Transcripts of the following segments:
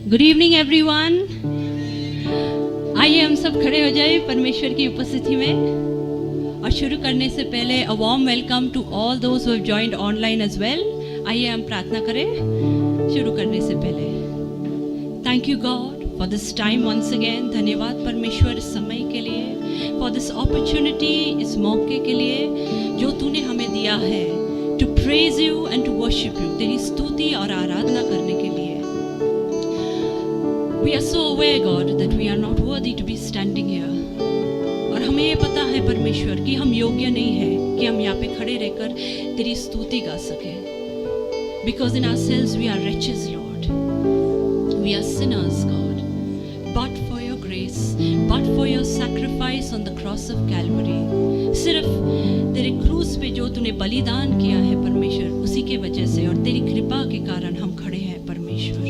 Good evening everyone. आइए हम सब खड़े हो जाए परमेश्वर की उपस्थिति में और शुरू करने से पहले a warm welcome to all those who have joined online as well. आइए हम प्रार्थना करें शुरू करने से पहले। Thank you God for this time once again. धन्यवाद परमेश्वर इस समय के लिए, फॉर दिस अपॉर्चुनिटी, इस मौके के लिए जो तूने हमें दिया है to praise you and to worship you, तेरी स्तुति और आराधना करने के लिए। We are so aware, God, that we are not worthy to be standing here. और हमें ये पता है परमेश्वर कि हम योग्य नहीं हैं कि हम यहाँ पे खड़े रहकर तेरी स्तुति गा सकें। Because in ourselves we are wretches, Lord. We are sinners, God. But for your grace, but for your sacrifice on the cross of Calvary, सिर्फ तेरे क्रूस पे जो तूने बलिदान किया है परमेश्वर, उसी के वजह से और तेरी कृपा के कारण हम खड़े हैं परमेश्वर।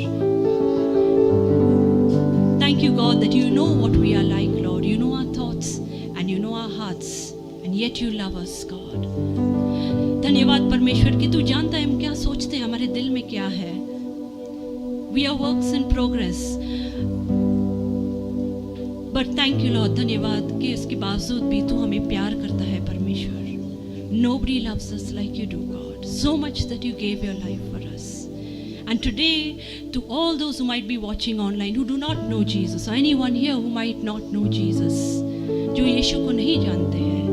Thank you, God, that you know what we are like, Lord. You know our thoughts and you know our hearts, and yet you love us, God. धन्यवाद परमेश्वर कि तू जानता है हम क्या सोचते हैं, हमारे दिल में क्या है। We are works in progress, but thank you, Lord. धन्यवाद कि इसके बावजूद भी तू हमें प्यार करता है परमेश्वर। Nobody loves us like you do, God. So much that you gave your life for us. And today, to all those who might be watching online, who do not know Jesus, or anyone here who might not know Jesus, जो यीशु को नहीं जानते हैं,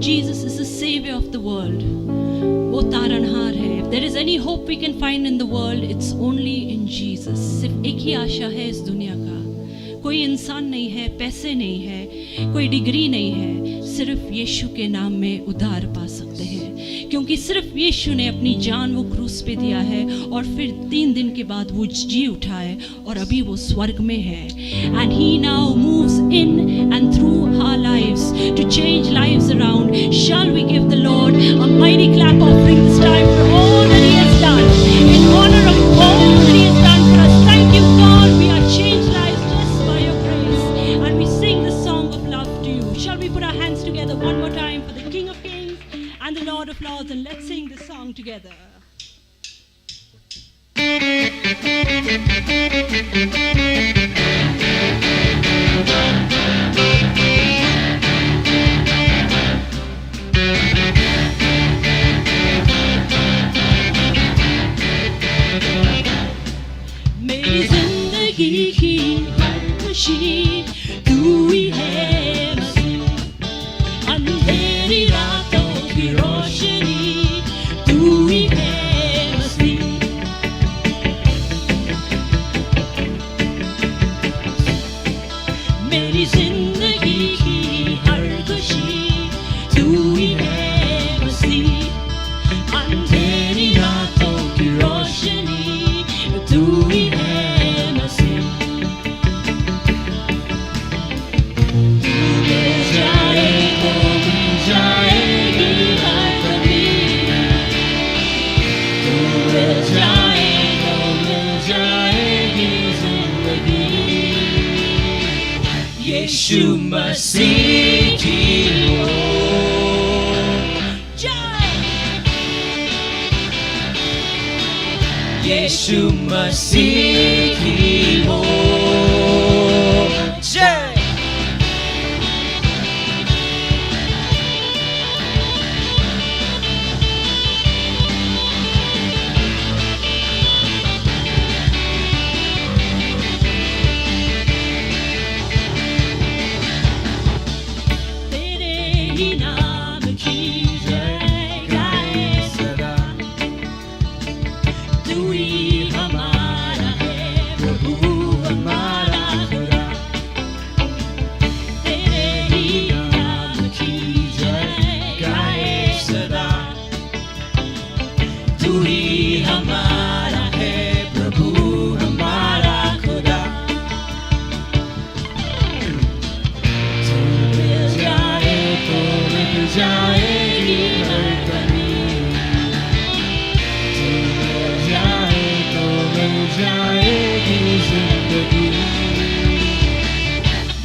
Jesus is the savior of the world. वो तारणहार है। If there is any hope we can find in the world, it's only in Jesus. सिर्फ एक ही आशा है इस दुनिया का। कोई इंसान नहीं है, पैसे नहीं है, कोई डिग्री नहीं है, सिर्फ यीशु के नाम में उद्धार पा सकते हैं, क्योंकि सिर्फ यीशु ने अपनी जान वो क्रूस पे दिया है और फिर 3 दिन के बाद वो जी उठा है और अभी वो स्वर्ग में है। And he now moves in and through our lives to change lives around. Shall we give the Lord a mighty clap offering this time for all that he has done, in honor of all that he has done for us. Thank you, God. We are changed lives just by your grace, and we sing the song of love to you. Shall we put our hands together one more time for the King of Kings and the Lord of Lords, and let's sing this song together. मेरी जिंदगी की हर खुशी तू ही है मसीह, अंधेरी रातों की रोशनी तू ही है मसीह। मेरी जिंदगी की हर खुशी तू ही है मसीह, अंधेरी रातों की रोशनी तू ही है मसीह। तू मिल जाए तो मिल जाएगी हर कभी, तू मिल जाए तो मिल जाएगी जिंदगी। यीशु मसीह की हो जय, यीशु मसीह की हो जय। तेरे ही नाम की जय गाए सदा, तू ही हमारा है प्रभु हमारा खुदा। तेरे ही नाम की जय गाए सदा, तू ही हमारा है प्रभु हमारा खुदा। तू मिल जाए तो मिल जाएगी हर कभी, तू मिल जाए तो मिल जाएगी जिंदगी।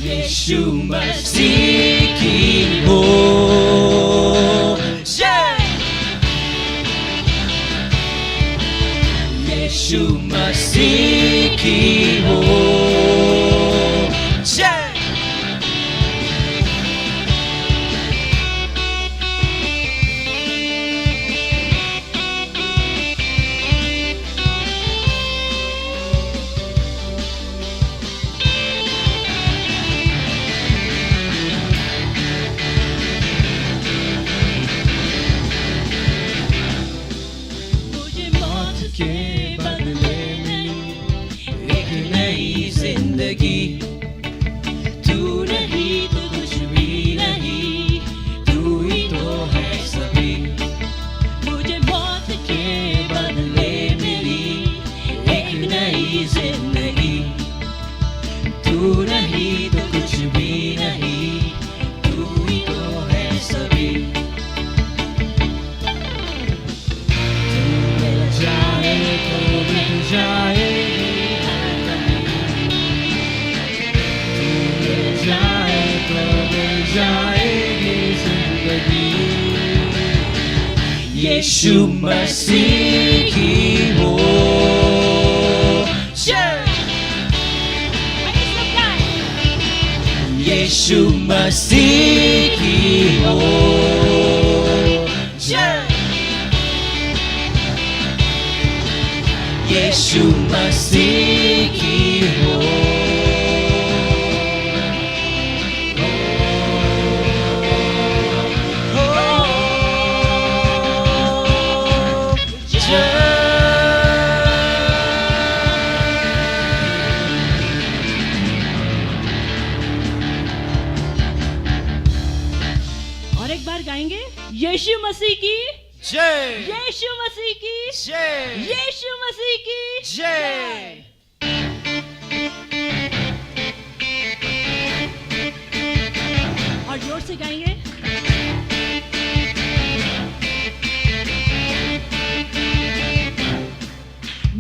यीशु मसीह की हो जय, यीशु मसीह नहीं तो कुछ भी नहीं, तू ही तो है सभी। तू मिल जाए तो मिल जाएगी हर कमी, तू मिल जाए तो मिल जाएगी जिंदगी। यीशु मसीह की हो, यीशु मसीह की हो, यीशु मसीह की हो। और एक बार गाएंगे, यीशु मसीह की जय, यीशु मसीह की जय, यीशु मसीह की जय। और जोर से गाएंगे।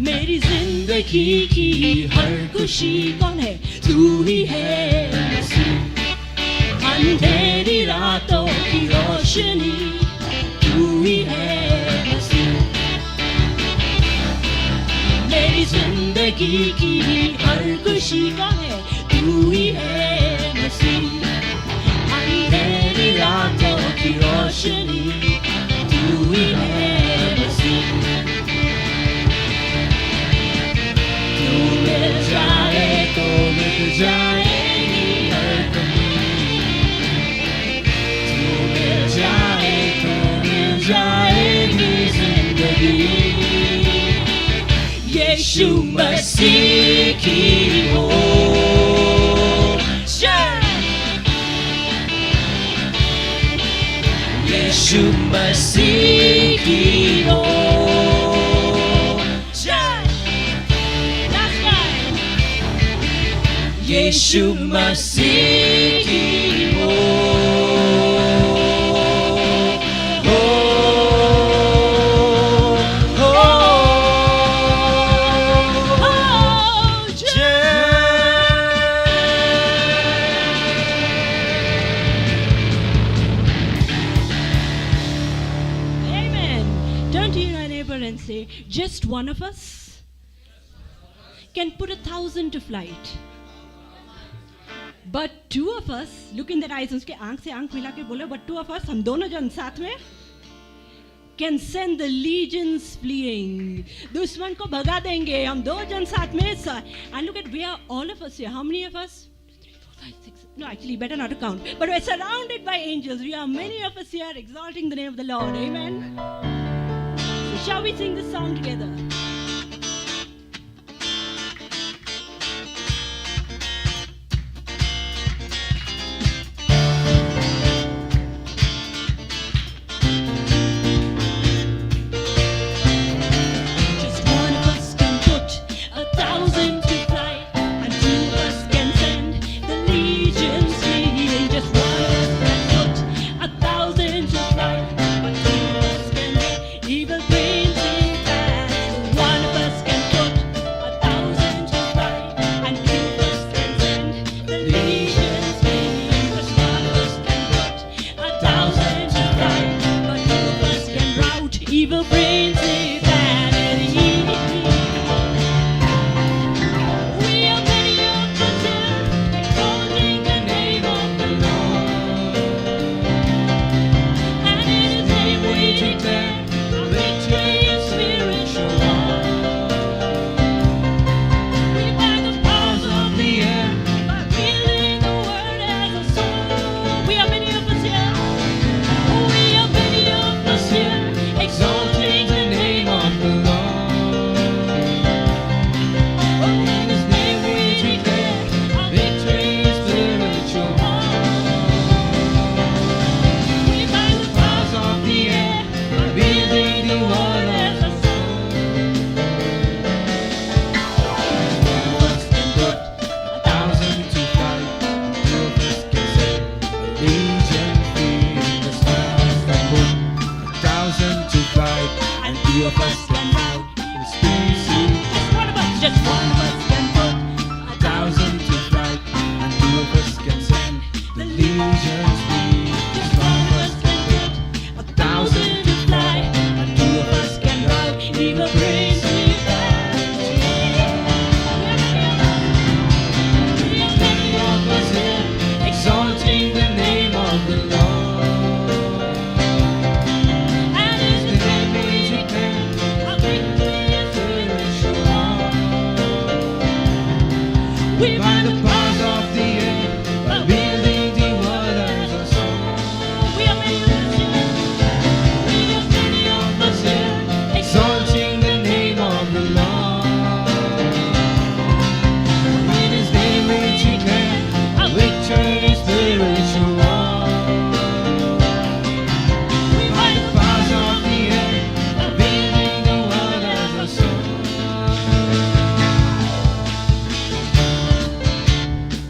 मेरी जिंदगी की हर खुशी कौन है? तू ही है मसीह। अंधेरी रातों की रोशनी तू ही है मसीह। मेरी जिंदगी की हर खुशी कौन है? तू ही है मसीह। अंधेरी रातों की रोशनी तू ही है मसीह। तू मिल जाए तो मिल जाएगी हर कमी, तू मिल जाए तो मिल जाएगी जिंदगी। यीशु मसीह की हो, यीशु मसीह की हो, यीशु मसीह की हो, हो, हो, जय। Amen. Turn to your neighbor and say, just one of us can put 1,000 to flight. But two of us, look in their eyes, उसके आंख से आंख मिला के बोले, but two of us, हम दोनों जन साथ में, can send the legions fleeing. दुश्मन को भगा देंगे हम दो जन साथ में. And look at, we are all of us here. How many of us? 2, 3, 4, 5, 6. No, actually, better not to count. But we're surrounded by angels. We are many of us here exalting the name of the Lord. Amen. So shall we sing this song together? Evil brings it back.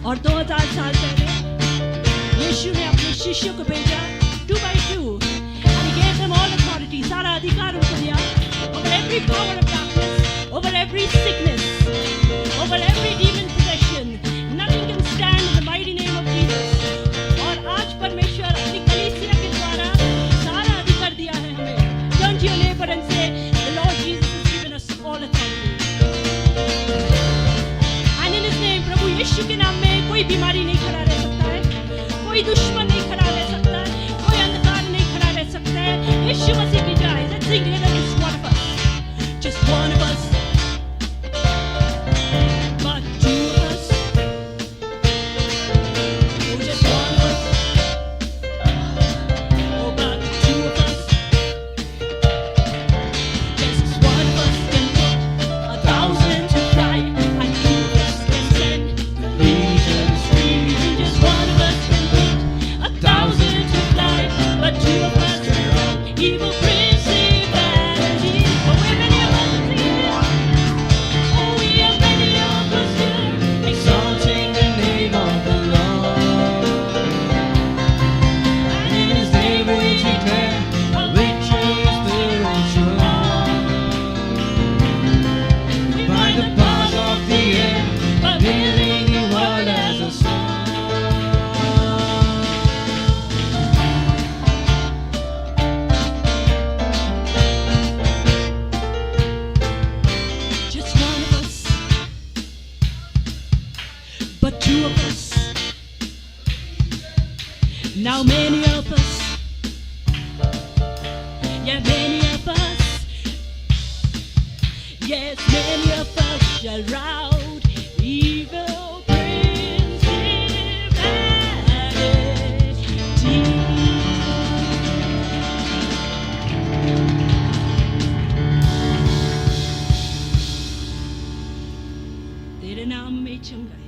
और 2000 साल पहले यीशु ने अपने शिष्यों को भेजा 2 by 2 and he gave them all authority, सारा अधिकार उनको दिया over every power of darkness, over every sickness, over every demon possession. Nothing can stand in the mighty name of Jesus. और आज परमेश्वर अपनी कलीसिया के द्वारा सारा अधिकार दिया है हमें. Turn to your neighbor and say, the Lord Jesus has given us all authority. And in His name, प्रभु यीशु के नाम में कोई बीमारी नहीं खड़ा रह सकता है, कोई दुश्मन नहीं खड़ा रह सकता है, कोई अंधकार नहीं खड़ा रह सकता है. यीशु मसीह की जय. Let's sing together, just one of us. Just one of us. But two of us. Oh, just one of us. Oh, but two of us. Just one of us can put 1,000 to flight, and two of us can send legions free. Just one of us can put 1,000 to flight, but two of us can run evil principalities. But we're many of us here. Oh, we are many of us here, Exalting the name of the Lord. and in His name we declare a Victory spiritual. we By bind the the powers of the air, but building the world as a song. just one of us, but two of us. Now many of us, yeah, many of us, yes, many of us shall rout evil principalities. तेरे नाम में चंगाई.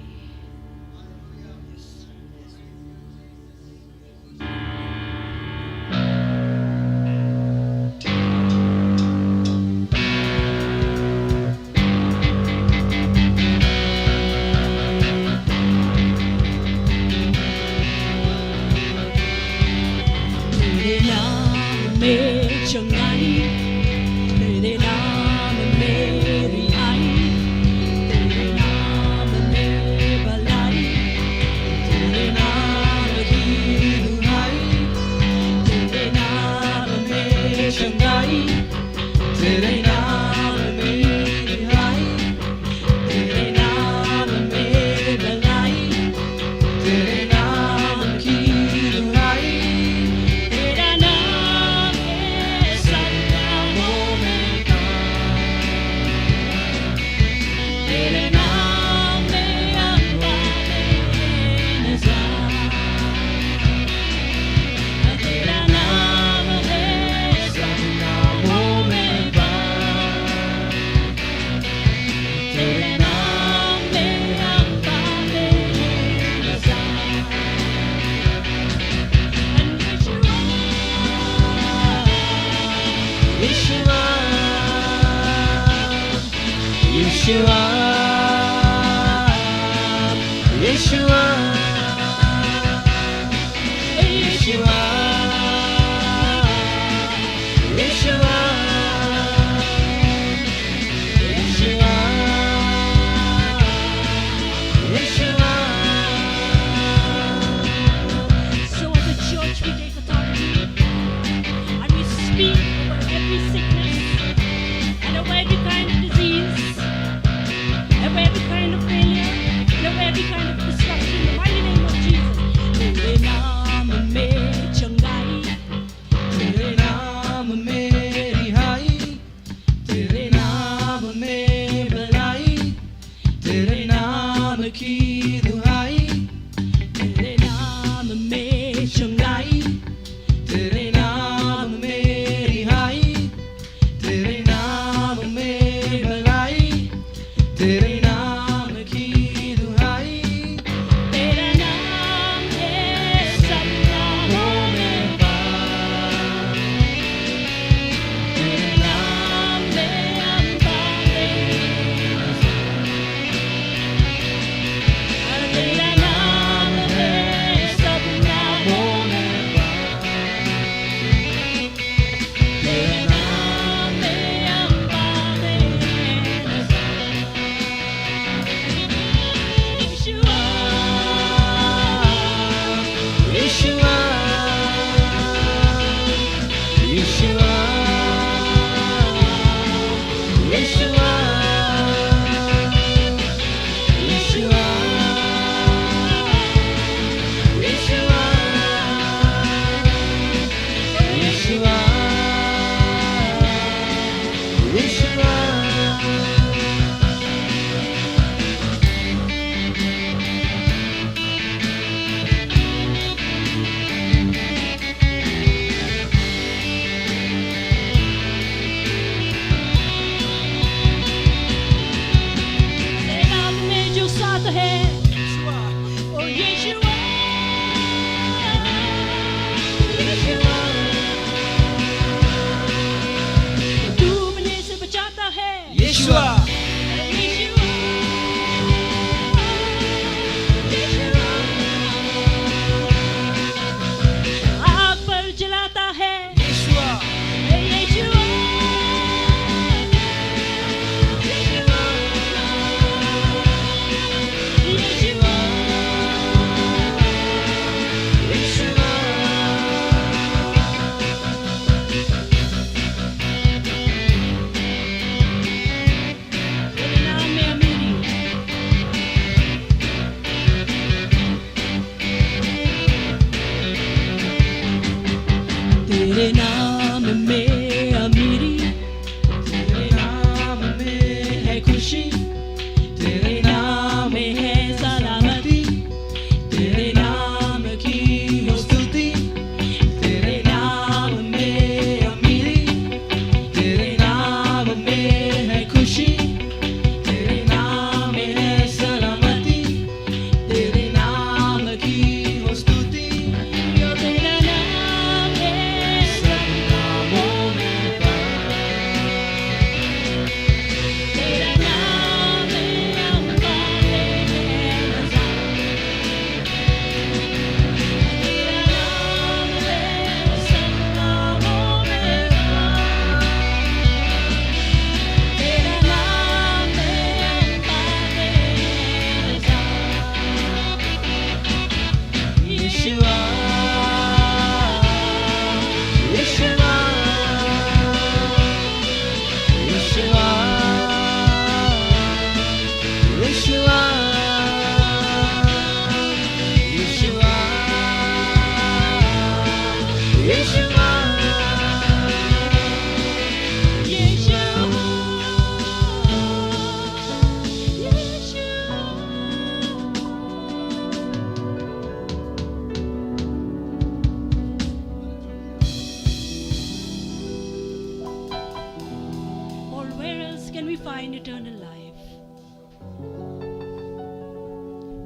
eternal life.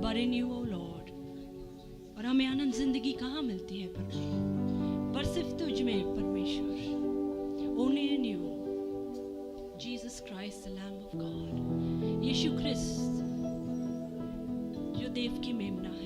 But in you, O Lord. और हमें अनंत जिंदगी कहाँ मिलती है प्रभु? पर सिर्फ तुझ में परमेश्वर. Only in you. Jesus Christ, the Lamb of God. यीशु ख्रिस्त जो देव की मेमना है.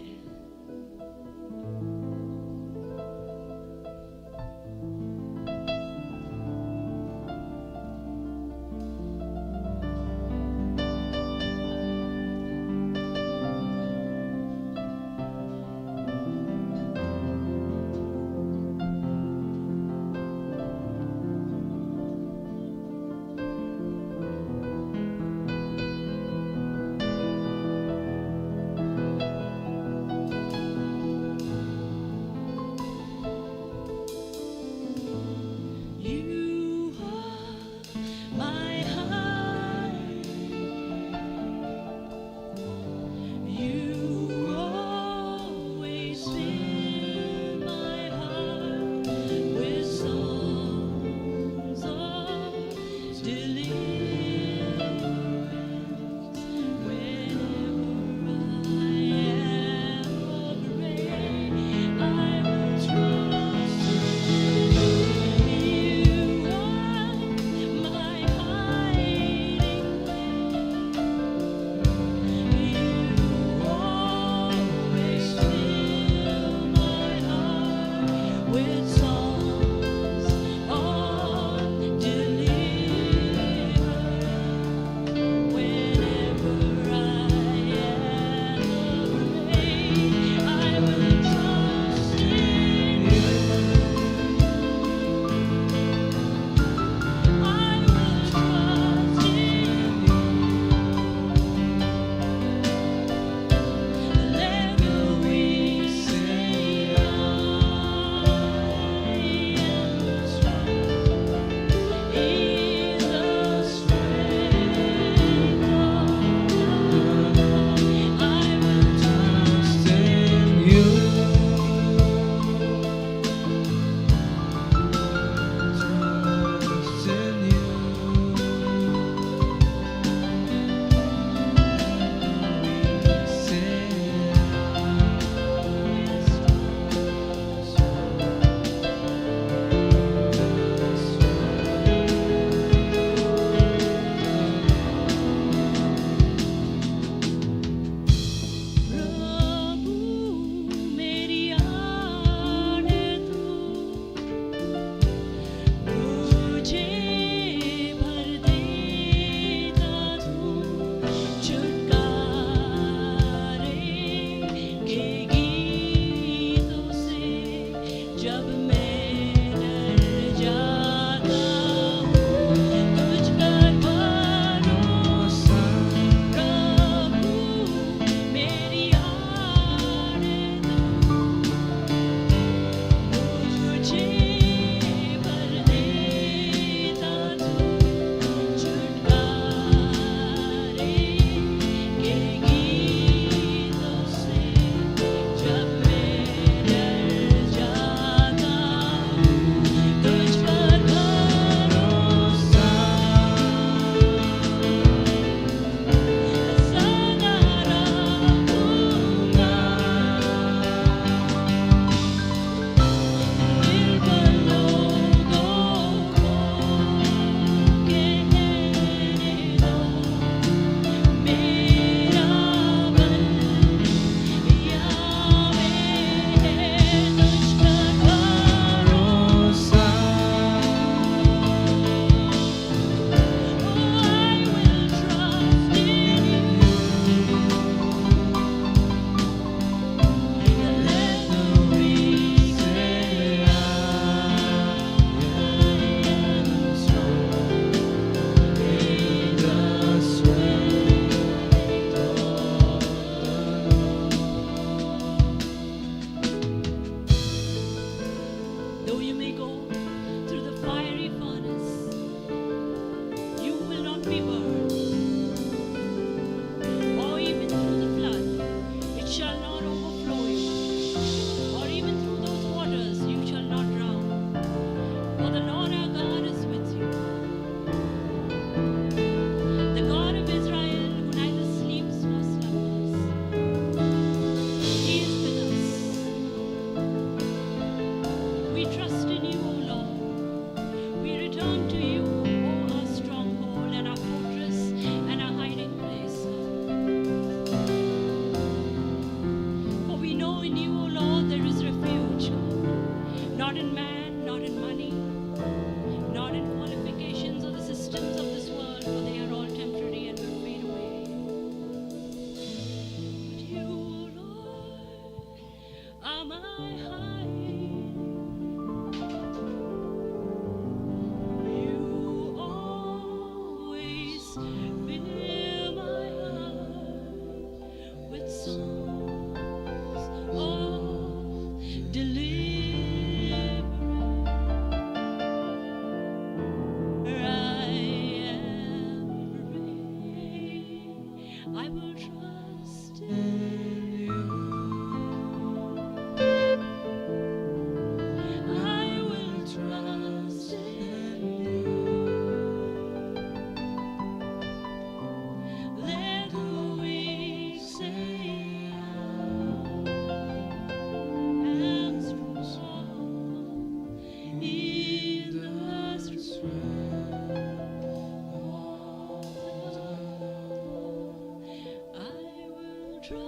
not in man, not in money, not in qualifications or the systems of this world, for they are all temporary and will fade away. But you, Lord, are my hiding. You always fill my heart with songs of deliverance. I am afraid. I will trust in you. I will trust in you. Let the weak say, I'm strong in the strength. I will trust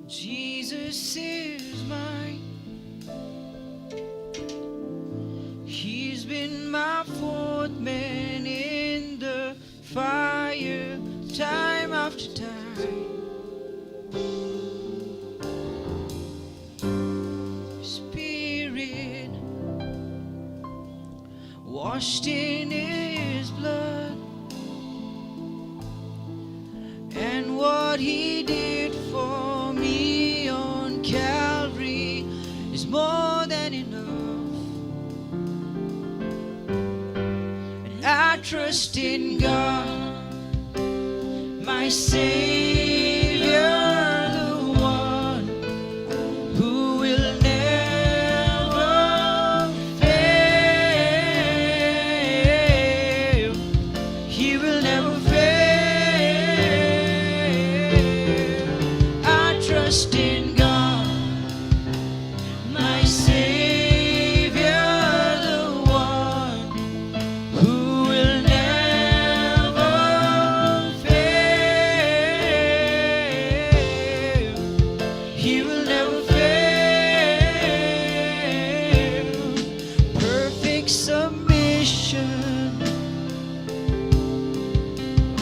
Jesus is mine. He's been my fourth man in the fire, time after time. Spirit washed in his blood, and what he did for me on Calvary is more than enough. And I trust in God, my Savior, the one who will never fail. He will never fail. I trust in God, my Savior, the one who will never fail. He will never fail. Perfect submission,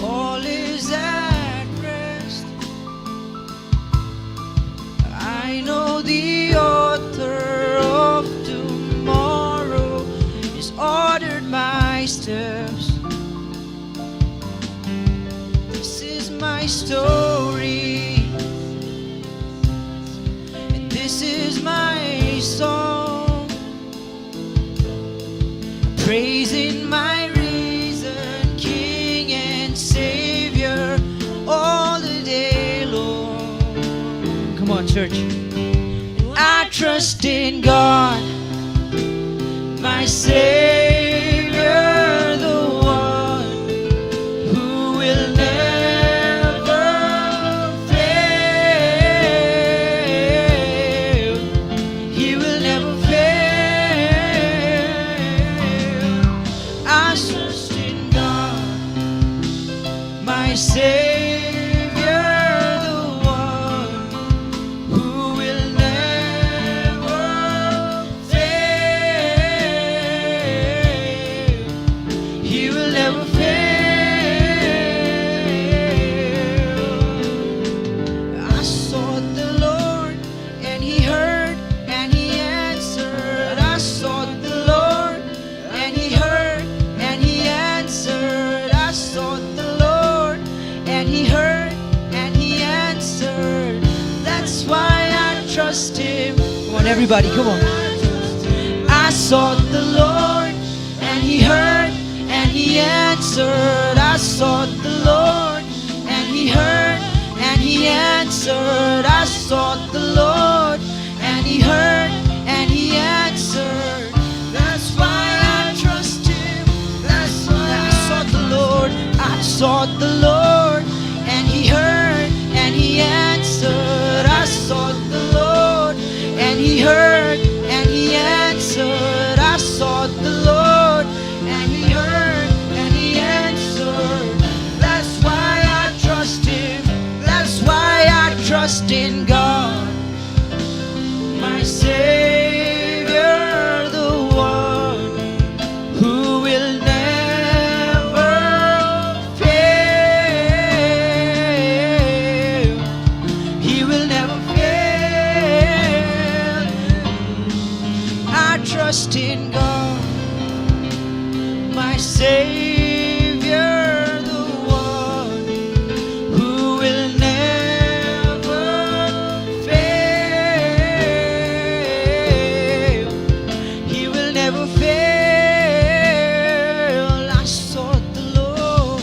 all is at rest. I know the author of tomorrow has ordered my steps. This is my story, and this is my song, praising my risen King and Savior all the day long. Come on, church. I trust in God, my Savior, the one who will never fail. He will never fail. I trust in God, my Savior, the one who will never fail. He will never fail. I sought the Lord, and He heard, and He answered. I sought the Lord, and He heard, and He answered. I sought the Lord, and He heard, and He answered. That's why I trust Him. Come on, everybody, come on. I sought the Lord, and He heard, and answered. I sought the Lord, and He heard, and He answered. I sought the Lord, and He heard, and He answered. That's why I trust Him. That's why I sought the Lord. I sought the Lord, and He heard, and He answered. I sought the Lord, and He heard, and He answered. I sought the Lord, and He heard, and He answered. That's why I trust Him. That's why I trust in God, my Savior, the one who will never fail. He will never fail. I trust in God, my Savior, the one who will never fail. He will never fail. I sought the Lord.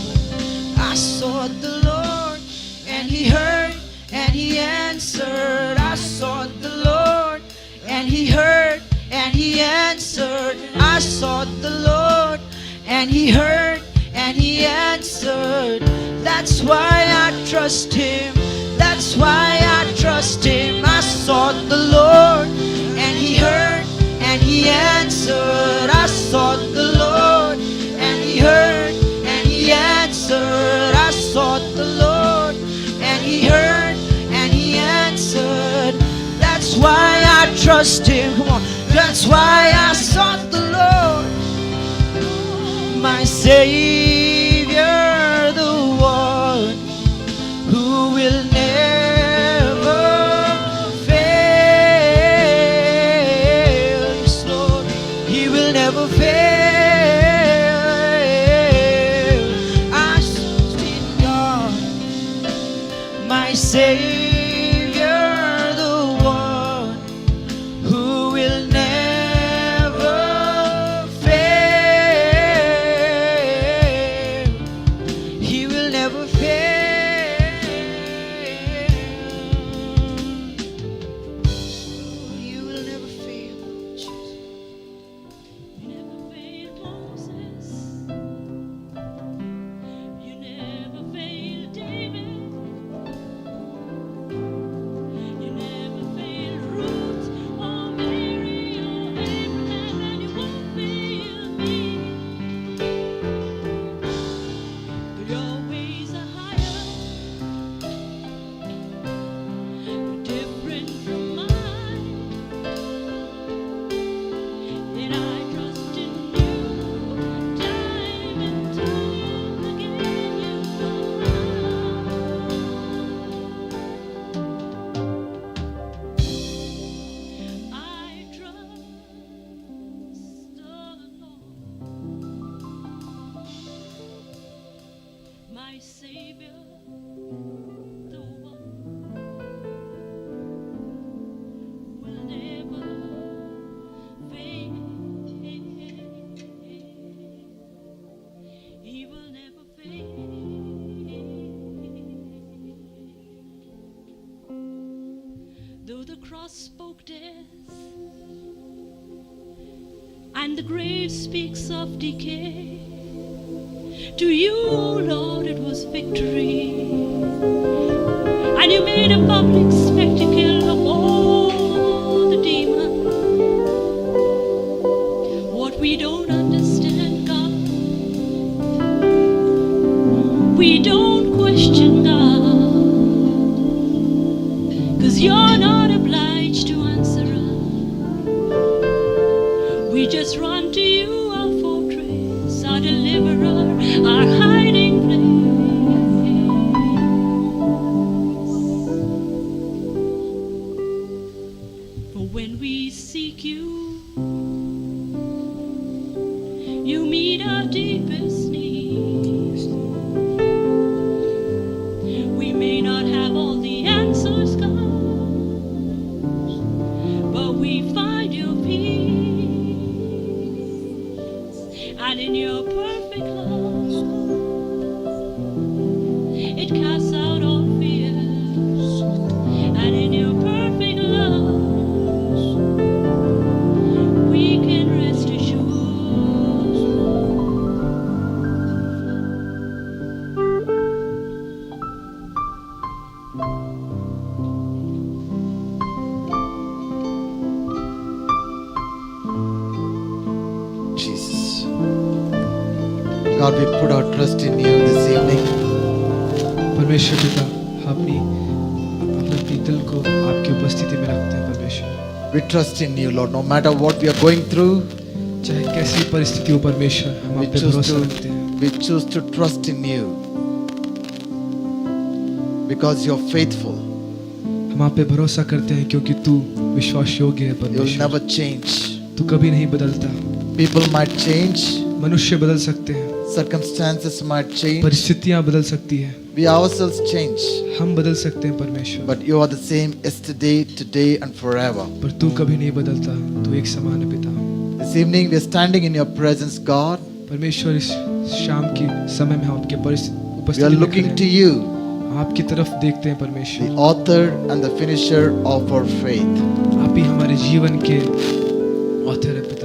I sought the Lord, and He heard, and He answered. I sought the Lord, and He heard, and He answered. I sought the Lord, and He heard, and He answered. That's why I trust Him. That's why I trust Him. I sought the Lord, and He heard, and He answered. I sought the Lord, and He heard, and He answered. I sought the Lord, and He heard, and He answered. That's why I trust Him. Come on. That's why I sought the Lord, my Savior, the one who will never fail. Yes, Lord, He will never fail. I trust in God, my Savior, the one who will never fail. He will never fail. You will never fail. You never failed Moses. You never failed David. You never failed Ruth or Mary or Abraham, and you won't fail me. But your ways are higher. You're different from mine. And I trust in you time and time again. You are mine. I trust the Lord, my Savior, the one will never fail. He will never fail. Though the cross spoke death, and the grave speaks of decay, to you, O Lord, it was victory. And you made a public spectacle of all the demons. What we don't understand, God, we don't question, God, 'cause you're not obliged to answer us. We just run to you, our fortress, our deliverer, our hiding place. For when we seek you, you meet our deepest needs. We may not have all the answers, God, but we find your peace. And in your perfect love, God, we put our trust in you this evening. परमेश्वर पिता, अपने दिल को आपकी उपस्थिति में रखते हैं परमेश्वर। We trust in you, Lord. No matter what we are going through, चाहे कैसी परिस्थिति हो परमेश्वर, हम we आप पे भरोसा रखते हैं choose to trust in you because you're faithful. हम आप पे भरोसा करते हैं क्योंकि तू विश्वास योग्य है You'll परमेश्वर। never change. तू कभी नहीं बदलता। People might change, मनुष्य बदल सकते हैं, circumstances might change, परिस्थितियां बदल सकती हैं, we ourselves change. हम बदल सकते हैं परमेश्वर, But you are the same yesterday, today, and forever. पर तू कभी नहीं बदलता। तू एक समान है पिता। This evening we are standing in your presence, God. परमेश्वर इस शाम की समय में हम आपके We are उपस्थिति में looking खड़े to हैं। you, आपकी तरफ देखते हैं the परमेश्वर। author and the finisher of our faith. आप ही हमारे जीवन के ऑथर है पिता।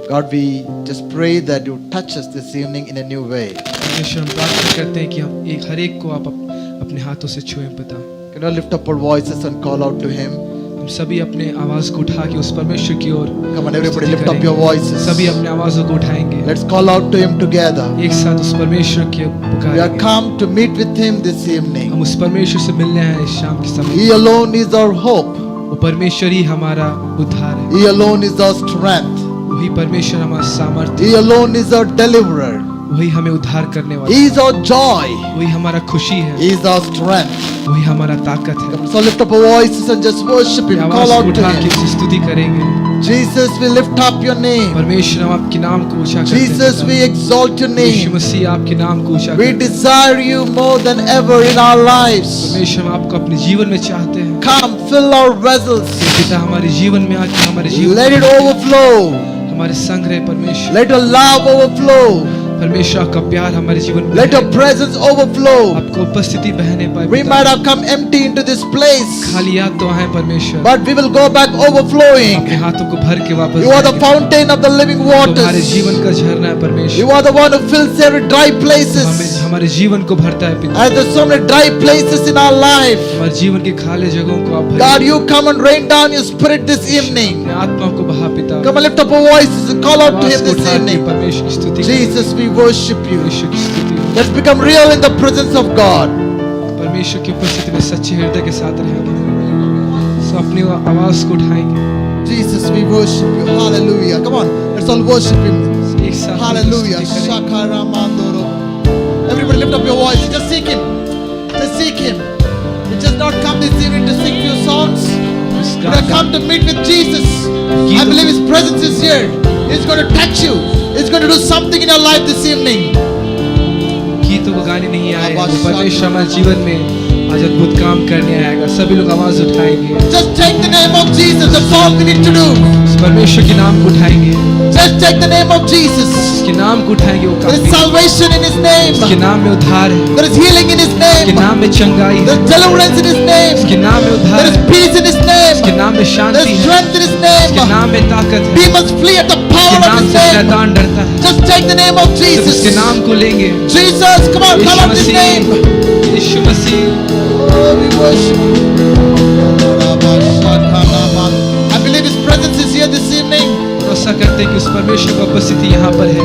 God, we just pray that you touch us this evening in a new way. परमेश्वर हम प्रार्थना करते हैं कि हम हर एक को आप अपने हाथों से छुएं पिता। Can you lift up our voices and call out to him? हम सभी अपने आवाज को उठा के उस परमेश्वर की ओर Come on, everybody, स्तुति lift up करेंगे। your voices. सभी अपने आवाजों को उठाएंगे, Let's call out to him together. एक साथ उस परमेश्वर के We are पुकारेंगे। come to meet with him this evening. हम उस परमेश्वर से मिलने आए हैं इस शाम के समय। He alone is our hope. वो परमेश्वर ही हमारा उद्धार है, He alone is our strength. वही परमेश्वर हमारा सामर्थ्य, He alone is our deliverer. वही हमें उद्धार करने वाला, He is our joy. वही हमारा खुशी है, He is our strength. वही हमारा ताकत है। So lift up our voices and just worship him. आवाज Call को out to उठा के him. उसकी स्तुति करेंगे। Jesus, we lift up your name. परमेश्वर हम आपके नाम को ऊंचा करते हैं Jesus, पिता। we exalt your Yeshu name. मसीह आपके नाम को ऊंचा We करते हैं। desire you more than ever in our lives. परमेश्वर हम आपको अपने जीवन में चाहते हैं। Come, fill our vessels. पिता हमारे जीवन में आके हमारे जीवन Let it overflow. हमारे संग रहे परमेश्वर। Let your love overflow. परमेश्वर आपका प्यार हमारे जीवन में Let your बहे। presence overflow. आपको उपस्थिति बहने पाए We पिता। might have come empty into this place, खाली हाथ तो आए परमेश्वर, but we will go back overflowing. अपने हाथों को भर के वापस You are the जाएंगे। fountain of the living तुम्हारे जीवन waters. का झरना है You परमेश्वर। are the one who fills every dry हमें places. हमारे जीवन को भरता है पिता। And there's so many dry places in our life. हमारे जीवन के खाली जगहों को आप भरिए। God, you come and rain down your spirit this evening. अपने आत्मा को बहा पिता। Come and lift up our voices and call out to आवाज him को this उठा के evening. परमेश्वर की स्तुति करें। Jesus, we worship you. परमेश्वर की स्तुति। Let's become real in the presence of God. परमेश्वर की उपस्थिति में सच्चे हृदय के साथ रहेंगे। सो अपनी आवाज को उठाएंगे, Jesus, we worship you. Hallelujah. Come on, let's all worship him. एक साथ Hallelujah. स्तुति करेंगे। Shakaramandoro. Everybody lift up your voice. Just seek him. Just seek him. You just not come this evening to sing few songs. You have come to meet with Jesus. I believe his presence is here. He's going to touch you. He's going to do something in your life this evening. गीतों को गाने नहीं आए, वो परमेश्वर हमारे जीवन में आज अद्भुत काम करने आएगा। सभी लोग आवाज उठाएंगे, Just take the name of Jesus. That's all we need to do. उस परमेश्वर के नाम को उठाएंगे, Just take the name of Jesus. उसके नाम को उठाएंगे। वो There is काफी, salvation in his उसके name. नाम में उद्धार है, There is healing in his उसके name. नाम में चंगाई है, There is deliverance in his name. उसके नाम में उद्धार There is है, peace in his उसके name. नाम में There शांति is है, strength in his उसके name. नाम में ताकत है, Demons flee at the उसके power of नाम his से name. शैतान डरता है। Just take the name of जब उसके Jesus. नाम को लेंगे, Jesus, come on, call Yeshu out his Masih, name. Yeshu Masih. Oh, we worship you. I believe his presence is here this evening. भरोसा करते हैं कि उस परमेश्वर की उपस्थिति यहाँ पर है।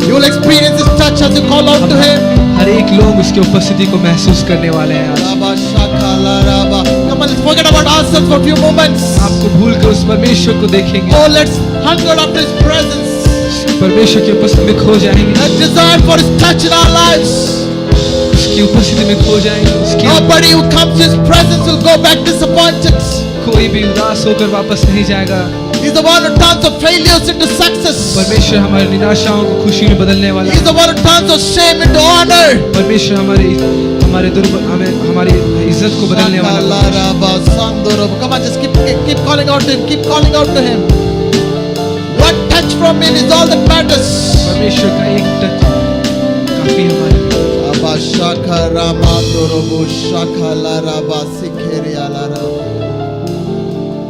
You will experience his touch as you call out to him. हर एक लोग उसकी उपस्थिति को महसूस करने वाले हैं आज। Come on, let's forget about ourselves for a few moments. आपको भूल कर उस परमेश्वर को देखेंगे, Oh, let's hunger after his presence. परमेश्वर की उपस्थिति में खो जाएंगे, Let's desire for his touch in our lives. उसकी उपस्थिति में खो जाएंगे। उसकी Nobody who comes to his presence will go back disappointed. कोई भी उदास होकर वापस नहीं जाएगा। He's the one who turns our failures into success. परमेश्वर हमारी निराशाओं को खुशी में बदलने वाला He's है। the one who turns our shame into honor. परमेश्वर हमारी इज्जत को बदलने वाला है। Come on, just keep calling out to him. Keep calling out to him. One touch from him is all that matters. परमेश्वर का एक टच काफी हमारे लिए।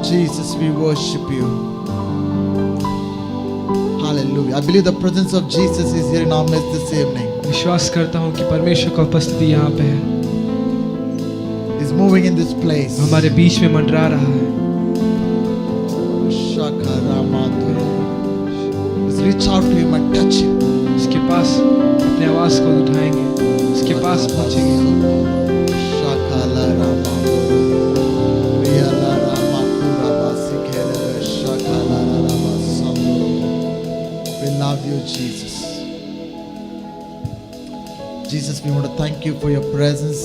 Jesus, we worship you. Hallelujah. I believe the presence of Jesus is here in our midst this evening. विश्वास करता हूँ कि परमेश्वर का उपस्थिति यहाँ पे है, He's moving in this place. हमारे बीच में मंडरा रहा है। Let's reach out to him and touch him. उसके पास अपने आवाज को उठाएंगे, उसके पास पहुंचेंगे। Shakala Rama Riyala Rama Kuraba Sikhelebe Shakala Rama Sambo. We love you, Jesus. Jesus, we want to thank you for your presence.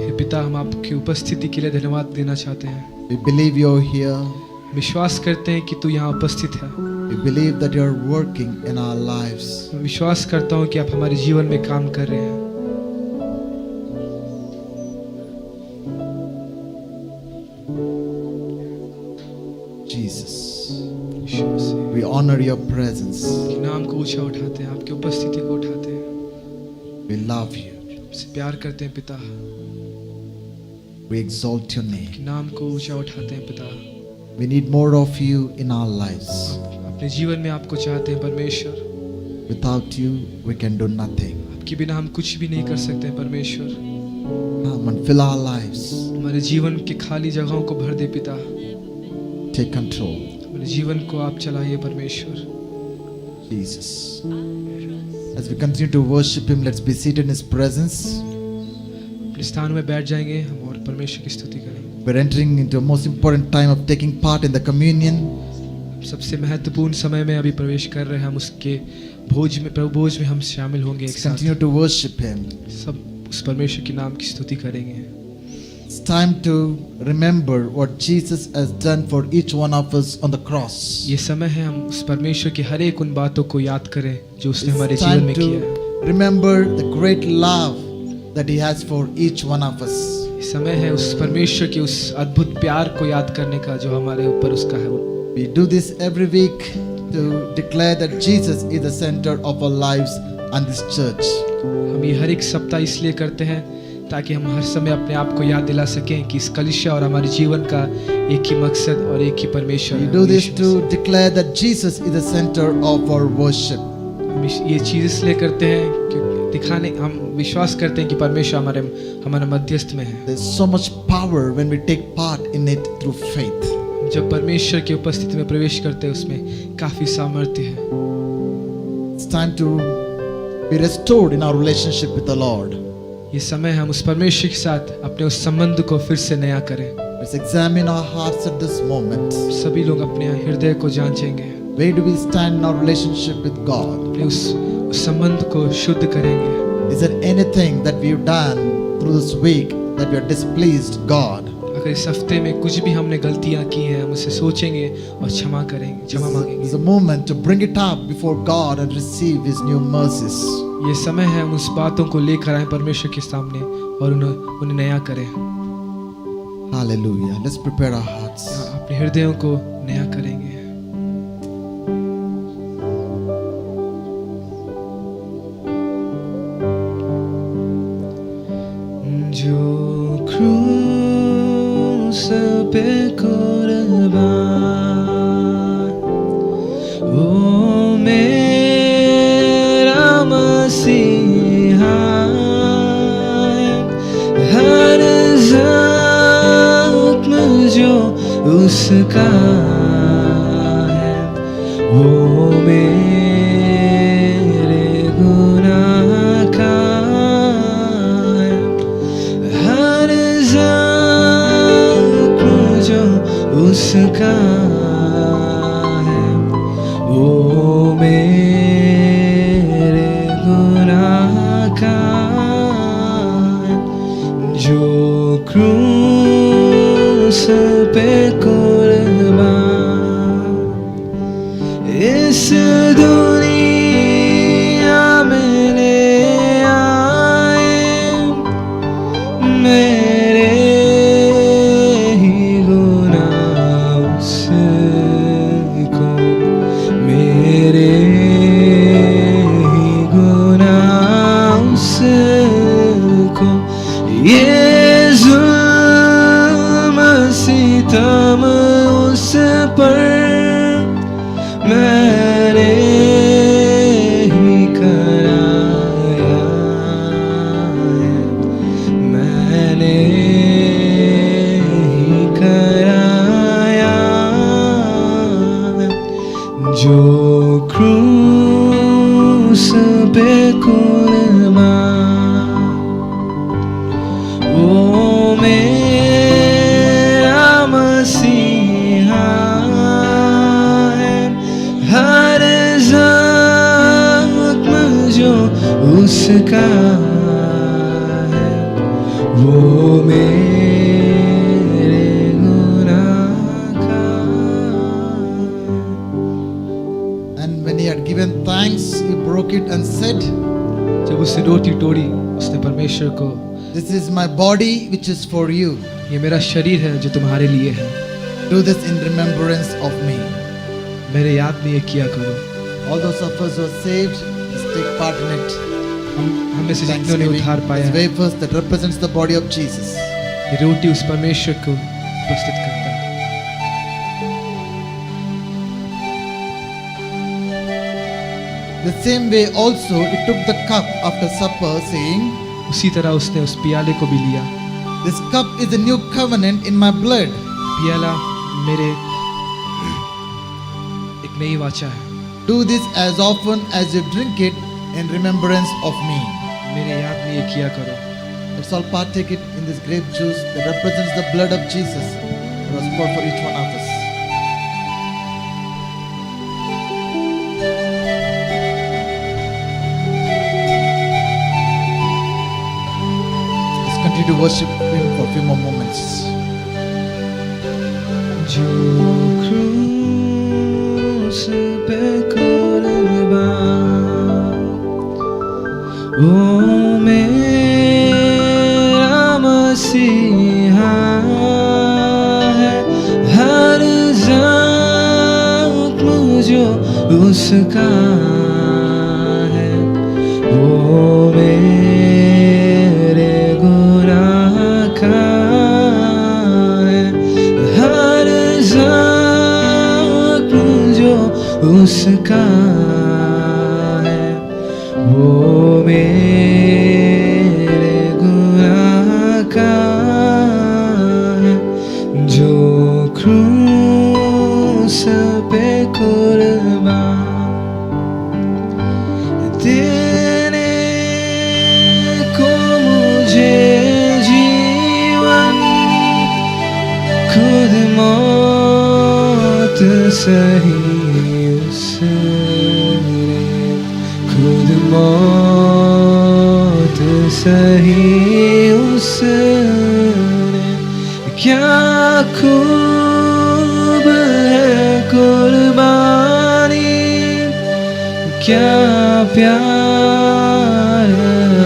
हे पिता, हम आपकी उपस्थिति के लिए धन्यवाद देना चाहते हैं। We believe you're here. विश्वास करते हैं कि तू यहाँ उपस्थित है। We believe that you're working in our lives. मैं विश्वास करता हूँ कि आप हमारे जीवन में काम कर रहे हैं। Jesus, Yeshu Masih, we honor your presence. आपके नाम को ऊंचा उठाते हैं, आपकी उपस्थिति को उठाते हैं। We love you. आपसे प्यार करते हैं पिता, We exalt your name. आपके नाम को ऊंचा उठाते हैं पिता। We need more of you in our lives. अपने जीवन में आपको चाहते हैं परमेश्वर। Without you, we can do nothing. आपके बिना हम कुछ भी नहीं कर सकते हैं परमेश्वर। Come and fill our lives. हमारे जीवन के खाली जगहों को भर दे पिता। Take control. हमारे जीवन को आप चलाइए परमेश्वर। Jesus. As we continue to worship Him, let's be seated in His presence. अपने स्थान में बैठ जाएंगे हम और परमेश्वर की स्तुति करेंगे। We're entering into a most important time of taking part in the communion. सबसे महत्वपूर्ण समय में अभी प्रवेश कर रहे हैं हम, उसके भोज में, प्रभु भोज में हम शामिल होंगे एक Let's साथ। continue to worship Him. सब उस परमेश्वर के नाम की स्तुति करेंगे। It's time to remember what Jesus has done for each one of us on the cross. ये समय है हम उस परमेश्वर की हर एक उन बातों को याद करें जो उसने हमारे It's जीवन time में किया है। to remember the great love that He has for each one of us. ये समय है उस परमेश्वर के उस अद्भुत प्यार को याद करने का जो हमारे ऊपर उसका है। We do this every week to declare that Jesus is the center of our lives and this church. हम ये हर एक सप्ताह इसलिए करते हैं ताकि हम हर समय अपने आप को याद दिला सकें कि इस कलीसिया और हमारे जीवन का एक ही मकसद और एक ही परमेश्वर We है। do this Yeshu to Masih. declare that Jesus is the center of our worship. हम ये चीज़ इसलिए करते हैं कि दिखाने, हम विश्वास करते हैं कि परमेश्वर हमारे मध्यस्थ में है। There's so much power when we take part in it through faith. जब परमेश्वर की उपस्थिति में प्रवेश करते हैं उसमें काफी सामर्थ्य है। It's time to be restored in our relationship with the Lord. ये समय हम उस परमेश्वर के साथ अपने उस संबंध को फिर से नया करें। Let's examine our hearts at this moment. सभी लोग अपने हृदय को जांचेंगे, Where do we stand in our relationship with God? अपने उस संबंध को शुद्ध करेंगे। Is there anything that we've done through this week that we are displeased God? अगर इस हफ्ते में कुछ भी हमने गलतियां की हैं, हम उसे सोचेंगे और क्षमा करेंगे, क्षमा This मांगेंगे। is a moment to bring it up before God and receive His new mercies. ये समय है हम उस बातों को लेकर आए परमेश्वर के सामने और उन्हें नया करें। Hallelujah. Let's prepare our hearts. अपने हृदयों को नया करेंगे। जो क्रूस पे कुर्बान, ओ मेरा मसीहा, हर ज़ख्म जो उसका है, वो मेरे गुनाह का है। हर ज़ख्म जो उसका है, वो मेरे गुनाह का है। जो क्रूस पे कुर्बान इस दुनिया में ले आए, मेरे ही गुनाह उसको, मेरे ही गुनाह उसको। ये जुल्म सितम उस पर मैंने ही कराया है, मैंने ही कराया है। जो क्रूस पे उसका है, वो मेरे गुनाह का। And when he had given thanks, he broke it and said, जब उसने रोटी तोड़ी उसने परमेश्वर को, "This is my body which is for you. ये मेरा शरीर है जो तुम्हारे लिए है, Do this in remembrance of me." मेरे याद में ये किया करो। All those of us who are saved, just take part in it. हम में से जितनों ने Thanksgiving उद्धार पाया is है, wafers that represents the body of Jesus. ये रोटी उस परमेश्वर को उपस्थित करता है। The same way also he took the cup after supper, saying, उसी तरह उसने उस पियाले को भी लिया। "This cup is a new covenant in my blood. पियाला मेरे एक नई वाचा है, Do this as often as you drink it in remembrance of me." मेरे याद में ये किया करो। Let's all partake it in this grape juice that represents the blood of Jesus that was poured for each one of us. Let's continue to worship Him for a few more moments. जो क्रूस पे कुर्बान, वो मेरा मसीहा है, हर ज़ख्म जो उसका है, वो मेरे गुनाह का है, हर ज़ख्म जो उसका है, वो मेरे गुनाह का है। जो क्रूस पे कुर्बान देने को मुझे जीवन, खुद मौत सही उसने, खुद मौत सही उसने। क्या खूब है कुर्बानी, क्या प्यार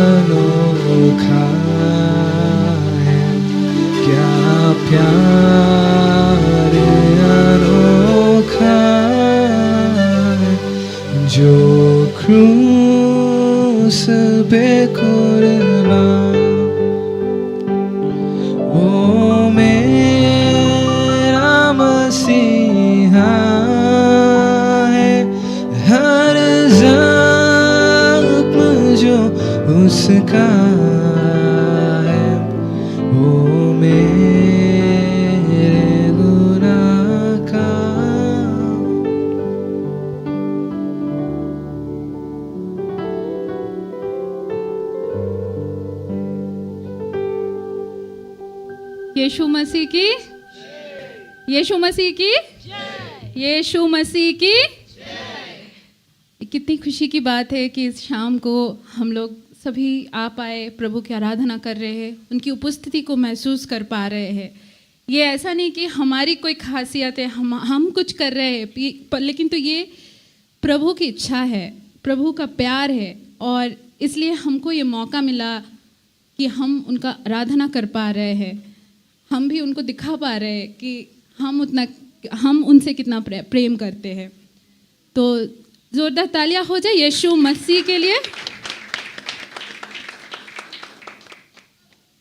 अनोखा है, क्या प्यार अनोखा है। जो क्रूस पे कुर्बान, वो मेरा मसीहा है, हर ज़ख्म जो उसका है, वो मेरे गुनाह का। यीशु मसीह की, यीशु मसीह की, यीशु मसीह की। कितनी खुशी की बात है कि इस शाम को हम लोग सभी आ पाए, प्रभु की आराधना कर रहे हैं, उनकी उपस्थिति को महसूस कर पा रहे हैं। ये ऐसा नहीं कि हमारी कोई खासियत है, हम कुछ कर रहे हैं, लेकिन तो ये प्रभु की इच्छा है, प्रभु का प्यार है, और इसलिए हमको ये मौका मिला कि हम उनका आराधना कर पा रहे हैं। हम भी उनको दिखा पा रहे हैं कि हम उनसे कितना प्रेम करते हैं। तो जोरदार तालियां हो जाए यीशु मसीह के लिए।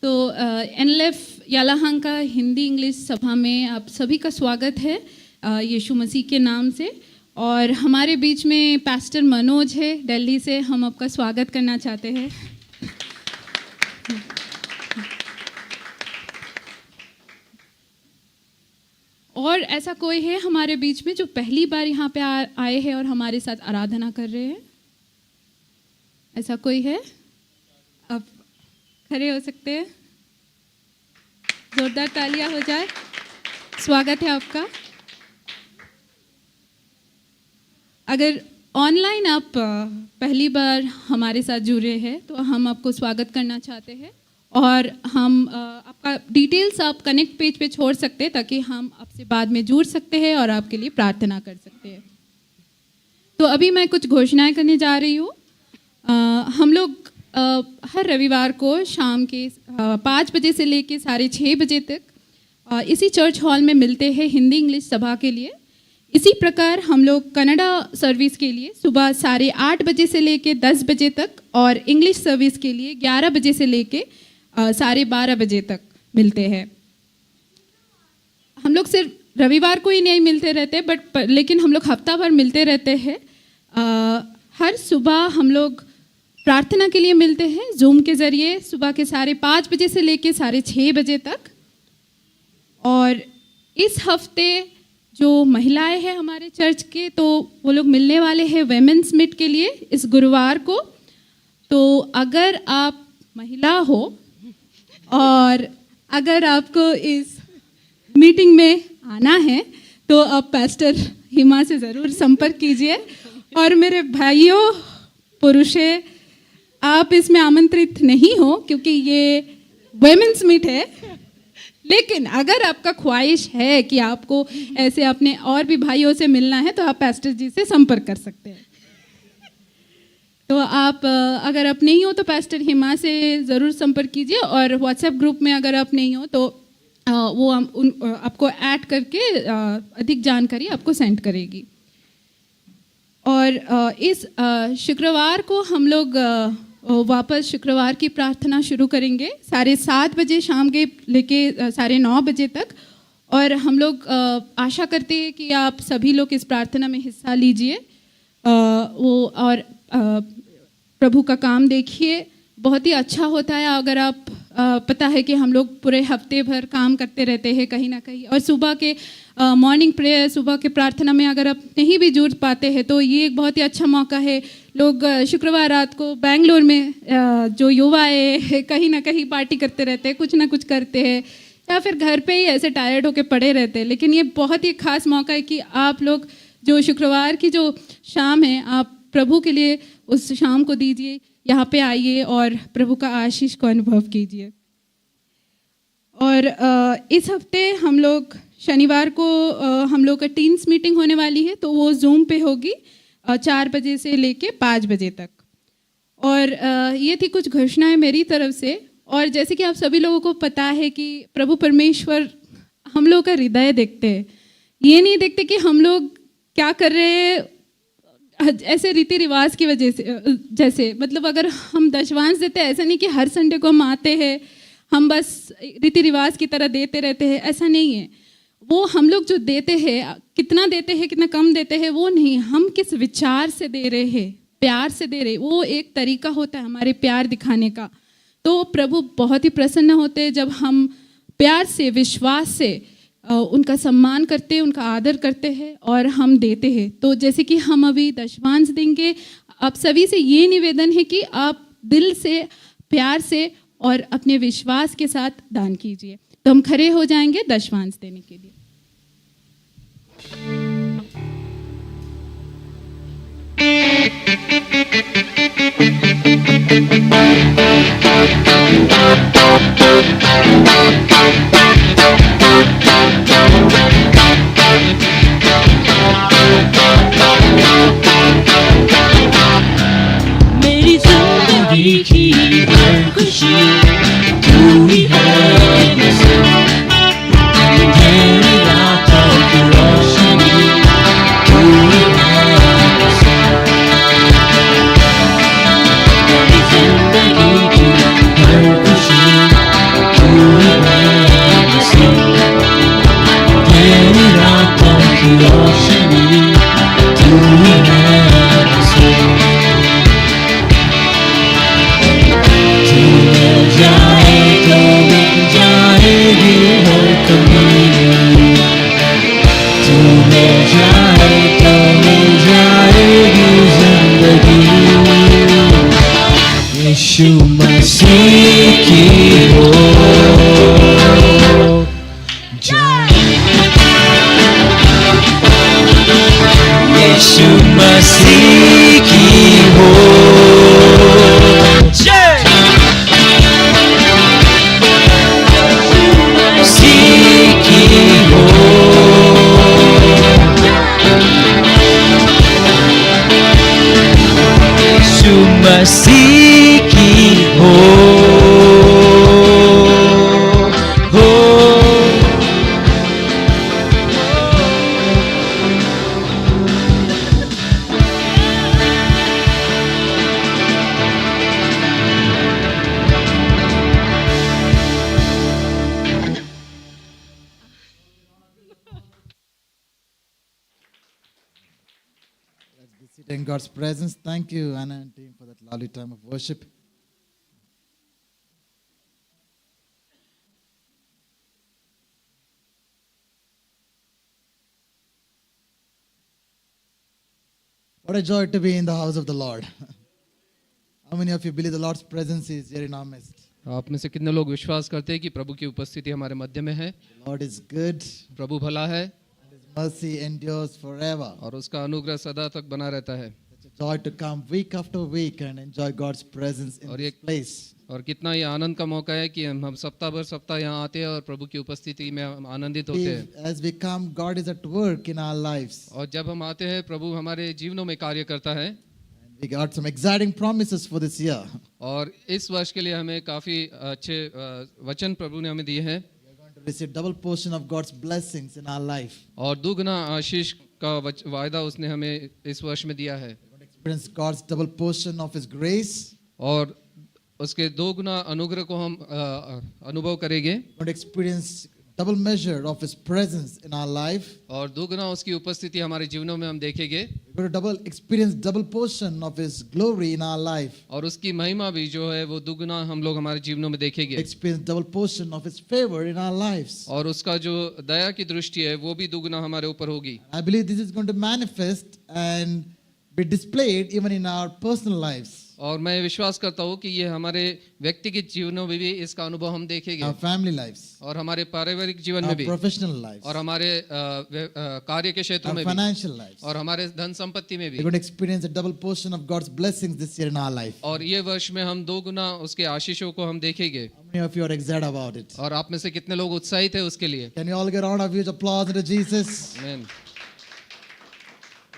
तो एनएलएफ यालाहांका हिंदी इंग्लिश सभा में आप सभी का स्वागत है यीशु मसीह के नाम से। और हमारे बीच में पास्टर मनोज है दिल्ली से, हम आपका स्वागत करना चाहते हैं। और ऐसा कोई है हमारे बीच में जो पहली बार यहाँ पे आए हैं और हमारे साथ आराधना कर रहे हैं? ऐसा कोई है? आप खड़े हो सकते हैं, जोरदार तालियां हो जाए। स्वागत है आपका। अगर ऑनलाइन आप पहली बार हमारे साथ जुड़े हैं तो हम आपको स्वागत करना चाहते हैं और हम आपका डिटेल्स आप कनेक्ट पेज पे छोड़ सकते हैं ताकि हम आपसे बाद में जुड़ सकते हैं और आपके लिए प्रार्थना कर सकते हैं। तो अभी मैं कुछ घोषणाएं करने जा रही हूँ। हम लोग हर रविवार को शाम के 5 बजे से लेकर 6:30 बजे तक इसी चर्च हॉल में मिलते हैं हिंदी इंग्लिश सभा के लिए। इसी प्रकार हम लोग कन्नड़ा सर्विस के लिए सुबह 8:30 बजे से लेकर 10 बजे तक और इंग्लिश सर्विस के लिए 11 बजे से लेकर 12:30 बजे तक मिलते हैं। हम लोग सिर्फ रविवार को ही नहीं मिलते रहते लेकिन हम लोग हफ्ता भर मिलते रहते हैं। हर सुबह हम लोग प्रार्थना के लिए मिलते हैं जूम के ज़रिए सुबह के 5:30 बजे से लेकर 6:30 बजे तक। और इस हफ्ते जो महिलाएं हैं हमारे चर्च के तो वो लोग मिलने वाले हैं वेमेंस मीट के लिए इस गुरुवार को। तो अगर आप महिला हो और अगर आपको इस मीटिंग में आना है तो आप पास्टर हिमा से ज़रूर संपर्क कीजिए। और मेरे भाइयों पुरुषों, आप इसमें आमंत्रित नहीं हो क्योंकि ये वेमेंस मीट है, लेकिन अगर आपका ख्वाहिश है कि आपको ऐसे अपने और भी भाइयों से मिलना है तो आप पास्टर जी से संपर्क कर सकते हैं। तो आप अगर आप नहीं हो तो पास्टर हिमा से ज़रूर संपर्क कीजिए और व्हाट्सएप ग्रुप में अगर आप नहीं हो तो वो आपको ऐड करके अधिक जानकारी आपको सेंड करेगी। और इस शुक्रवार को हम लोग वापस शुक्रवार की प्रार्थना शुरू करेंगे 7:30 बजे शाम के लेके 9:30 बजे तक। और हम लोग आशा करते हैं कि आप सभी लोग इस प्रार्थना में हिस्सा लीजिए वो और प्रभु का काम देखिए। बहुत ही अच्छा होता है अगर आप पता है कि हम लोग पूरे हफ्ते भर काम करते रहते हैं कहीं ना कहीं, और सुबह के मॉर्निंग प्रेयर सुबह के प्रार्थना में अगर आप नहीं भी जुड़ पाते हैं तो ये एक बहुत ही अच्छा मौका है। लोग शुक्रवार रात को बेंगलोर में जो युवा है कहीं ना कहीं पार्टी करते रहते हैं, कुछ ना कुछ करते हैं, या फिर घर पे ही ऐसे टायर्ड होके पड़े रहते हैं। लेकिन ये बहुत ही खास मौका है कि आप लोग जो शुक्रवार की जो शाम है आप प्रभु के लिए उस शाम को दीजिए, यहाँ पे आइए और प्रभु का आशीष को अनुभव कीजिए। और इस हफ्ते हम लोग शनिवार को हम लोग का टीम्स मीटिंग होने वाली है तो वो जूम पे होगी 4 बजे से लेके 5 बजे तक। और ये थी कुछ घोषणाएं मेरी तरफ से। और जैसे कि आप सभी लोगों को पता है कि प्रभु परमेश्वर हम लोग का हृदय देखते हैं, ये नहीं देखते कि हम लोग क्या कर रहे हैं ऐसे रीति रिवाज की वजह से। जैसे मतलब अगर हम दशवांश देते हैं, ऐसा नहीं कि हर संडे को हम आते हैं हम बस रीति रिवाज की तरह देते रहते हैं, ऐसा नहीं है। वो हम लोग जो देते हैं, कितना देते हैं कितना कम देते हैं वो नहीं, हम किस विचार से दे रहे हैं, प्यार से दे रहे, वो एक तरीका होता है हमारे प्यार दिखाने का। तो प्रभु बहुत ही प्रसन्न होते हैं जब हम प्यार से विश्वास से उनका सम्मान करते हैं, उनका आदर करते हैं और हम देते हैं। तो जैसे कि हम अभी दशवांश देंगे, आप सभी से ये निवेदन है कि आप दिल से प्यार से और अपने विश्वास के साथ दान कीजिए। तो हम खड़े हो जाएंगे दशवांश देने के लिए। मेरी जिंदगी की हर खुशी तू ही है, अंधेरी रातों की रोशनी तू ही है। मेरी जिंदगी की हर खुशी तू ही है, अंधेरी रातों की रोशनी तू ही है। जाए तो मिल जाएगी हर कमी, तू मिल जाए तो मिल जाएगी जिंदगी। यीशु मसीह की हो यीशु मसीह हो जय मसीह की हो यीशु मसीह की हो Sit in God's presence. Thank you, Anna and team, for that lovely time of worship. What a joy to be in the house of the Lord. How many of you believe the Lord's presence is here in our midst? आप में से कितने लोग विश्वास करते हैं कि प्रभु की उपस्थिति हमारे मध्य में है? The Lord is good, प्रभु भला है and His mercy endures forever. और उसका अनुग्रह सदा तक बना रहता है। Such a joy to come week after week and enjoy God's presence in और this ये- place. और कितना ये आनंद का मौका है कि हम सप्ताह भर सप्ताह यहाँ आते हैं और प्रभु की उपस्थिति में हम आनंदित होते हैं। As we come, God is at work in our lives. और जब हम आते हैं प्रभु हमारे जीवनों में कार्य करता है। We got some exciting promises for this year. और इस वर्ष के लिए हमें काफ़ी अच्छे वचन प्रभु ने हमें दिए हैं We are going to receive double portion of God's blessings in our life. और दुगना आशीष का वायदा उसने हमें इस वर्ष में दिया है। We are going to experience God's double portion of His grace. और उसके दोगुना अनुग्रह को हम अनुभव करेंगे We are going to experience double measure of His presence in our life. और दोगुना उसकी उपस्थिति हमारे जीवनों में हम देखेंगे We are going to experience double portion of His glory in our life. और उसकी महिमा भी जो है वो दुगुना हम लोग हमारे जीवनों में देखेंगे Experience double portion of His favor in our lives. और उसका जो दया की दृष्टि है वो भी दुगुना हमारे ऊपर होगी। I believe this is going to manifest and be displayed even in our personal lives, और मैं विश्वास करता हूँ कि ये हमारे व्यक्तिगत जीवनों में भी इसका अनुभव हम देखेंगे our family lives, और हमारे पारिवारिक जीवन our में भी professional lives, और हमारे कार्य के क्षेत्रों our में भी financial lives. और हमारे धन संपत्ति में We're भी। going to experience a double portion of God's blessings this year in our life. और ये वर्ष में हम दोगुना उसके आशीषों को हम देखेंगे। How many of you are excited about it? और आप में से कितने लोग उत्साहित है उसके लिए? Can you all get a round of huge applause unto Jesus? आमीन।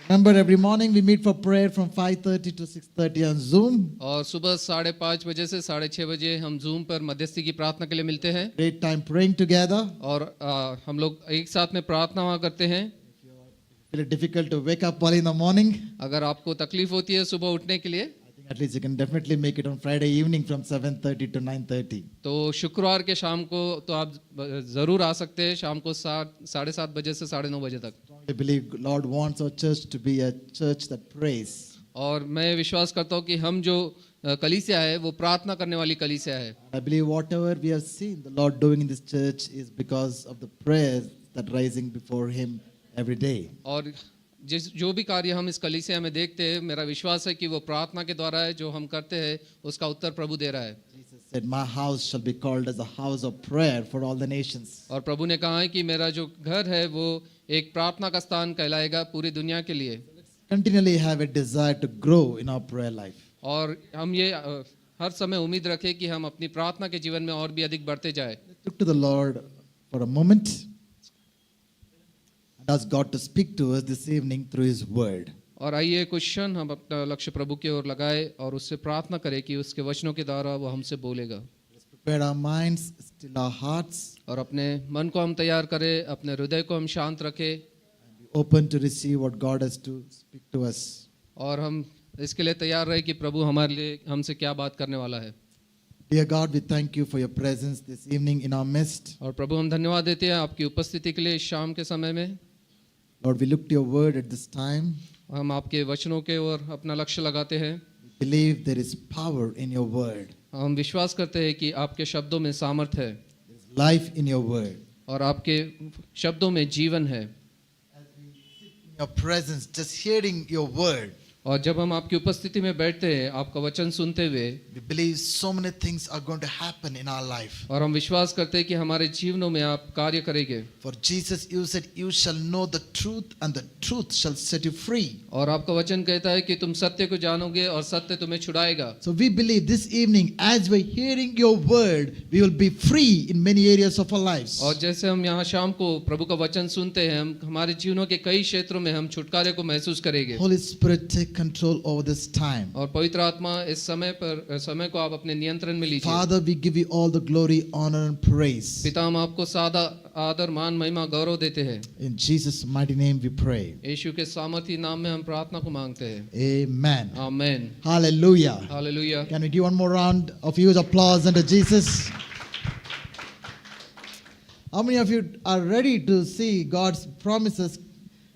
Remember, every morning we meet for prayer from 5:30 to 6:30 on Zoom. और सुबह 5:30 बजे से 6:30 बजे हम जूम पर मध्यस्थी की प्रार्थना के लिए मिलते हैं Great time praying together. और हम लोग एक साथ में प्रार्थना वहाँ करते हैं। Feel it difficult to wake up early in the morning? अगर आपको तकलीफ होती है सुबह उठने के लिए I think at least you can definitely make it on Friday evening from 7:30 to 9:30. तो शुक्रवार के शाम को तो आप ज़रूर आ सकते हैं, शाम को 7:30 बजे से 9:30 बजे तक। I believe Lord wants our church to be a church that prays. और मैं विश्वास करता हूँ कि हम जो कलीसिया है वो प्रार्थना करने वाली कलीसिया है। I believe whatever we have seen the Lord doing in this church is because of the prayers that rising before Him every day. और जो भी कार्य हम इस कलीसिया में देखते हैं, मेरा विश्वास है कि वो प्रार्थना के द्वारा है। जो हम करते हैं उसका उत्तर प्रभु दे रहा है। Jesus said, "My house shall be called as a house of prayer for all the nations." और प्रभु ने कहा है कि मेरा जो घर है वो एक प्रार्थना का स्थान कहलाएगा पूरी दुनिया के लिए। Continually have a desire to grow in our prayer life. और हम ये हर समय उम्मीद रखें कि हम अपनी प्रार्थना के जीवन में और भी अधिक बढ़ते जाए। Let's look to the Lord for a moment and ask God to speak to us this evening through His Word. और आइए कुछ क्षण हम अपना लक्ष्य प्रभु की ओर लगाए और उससे प्रार्थना करें कि उसके वचनों के द्वारा वो हमसे बोलेगा। Let's prepare our minds, still our hearts, और अपने मन को हम तैयार करें, अपने हृदय को हम शांत रखें and be open to receive what God has to speak to us. और हम इसके लिए तैयार रहे कि प्रभु हमारे लिए हमसे क्या बात करने वाला है। Dear God, we thank you for your presence this evening in our midst. और प्रभु हम धन्यवाद देते हैं आपकी उपस्थिति के लिए इस शाम के समय में। Lord, we look to your word at this time. हम आपके वचनों के ओर अपना लक्ष्य लगाते हैं। We believe there is power in your word. हम विश्वास करते हैं कि आपके शब्दों में सामर्थ है There is life in your word. और आपके शब्दों में जीवन है। In your presence, just hearing your word, और जब हम आपकी उपस्थिति में बैठते हैं आपका वचन सुनते हुए, we believe so many things are going to happen in our life. और हम विश्वास करते हैं कि हमारे जीवनों में आप कार्य करेंगे। For Jesus, you said, you shall know the truth and the truth shall set you free. और आपका वचन कहता है कि तुम सत्य को जानोगे और सत्य तुम्हें छुड़ाएगा। So we believe this evening, as we're hearing your word, we will be free in many areas of our lives. और जैसे हम यहाँ शाम को प्रभु का वचन सुनते हैं, हम हमारे जीवनों के कई क्षेत्रों में हम छुटकारे को महसूस करेंगे। Holy Spirit, take control over this time. और पवित्र आत्मा इस समय को आप अपने नियंत्रण में लीजिए। Father, we give you all the glory, honor and praise. पिता, हम आपको सादा आदर, मान, महिमा, गौरव देते हैं। In Jesus' mighty name we pray. यीशु के सामर्थी नाम में हम प्रार्थना को मांगते हैं। Amen. आमीन। Hallelujah. Hallelujah. Can we give one more round of huge applause unto Jesus? How many of you are ready to see God's promises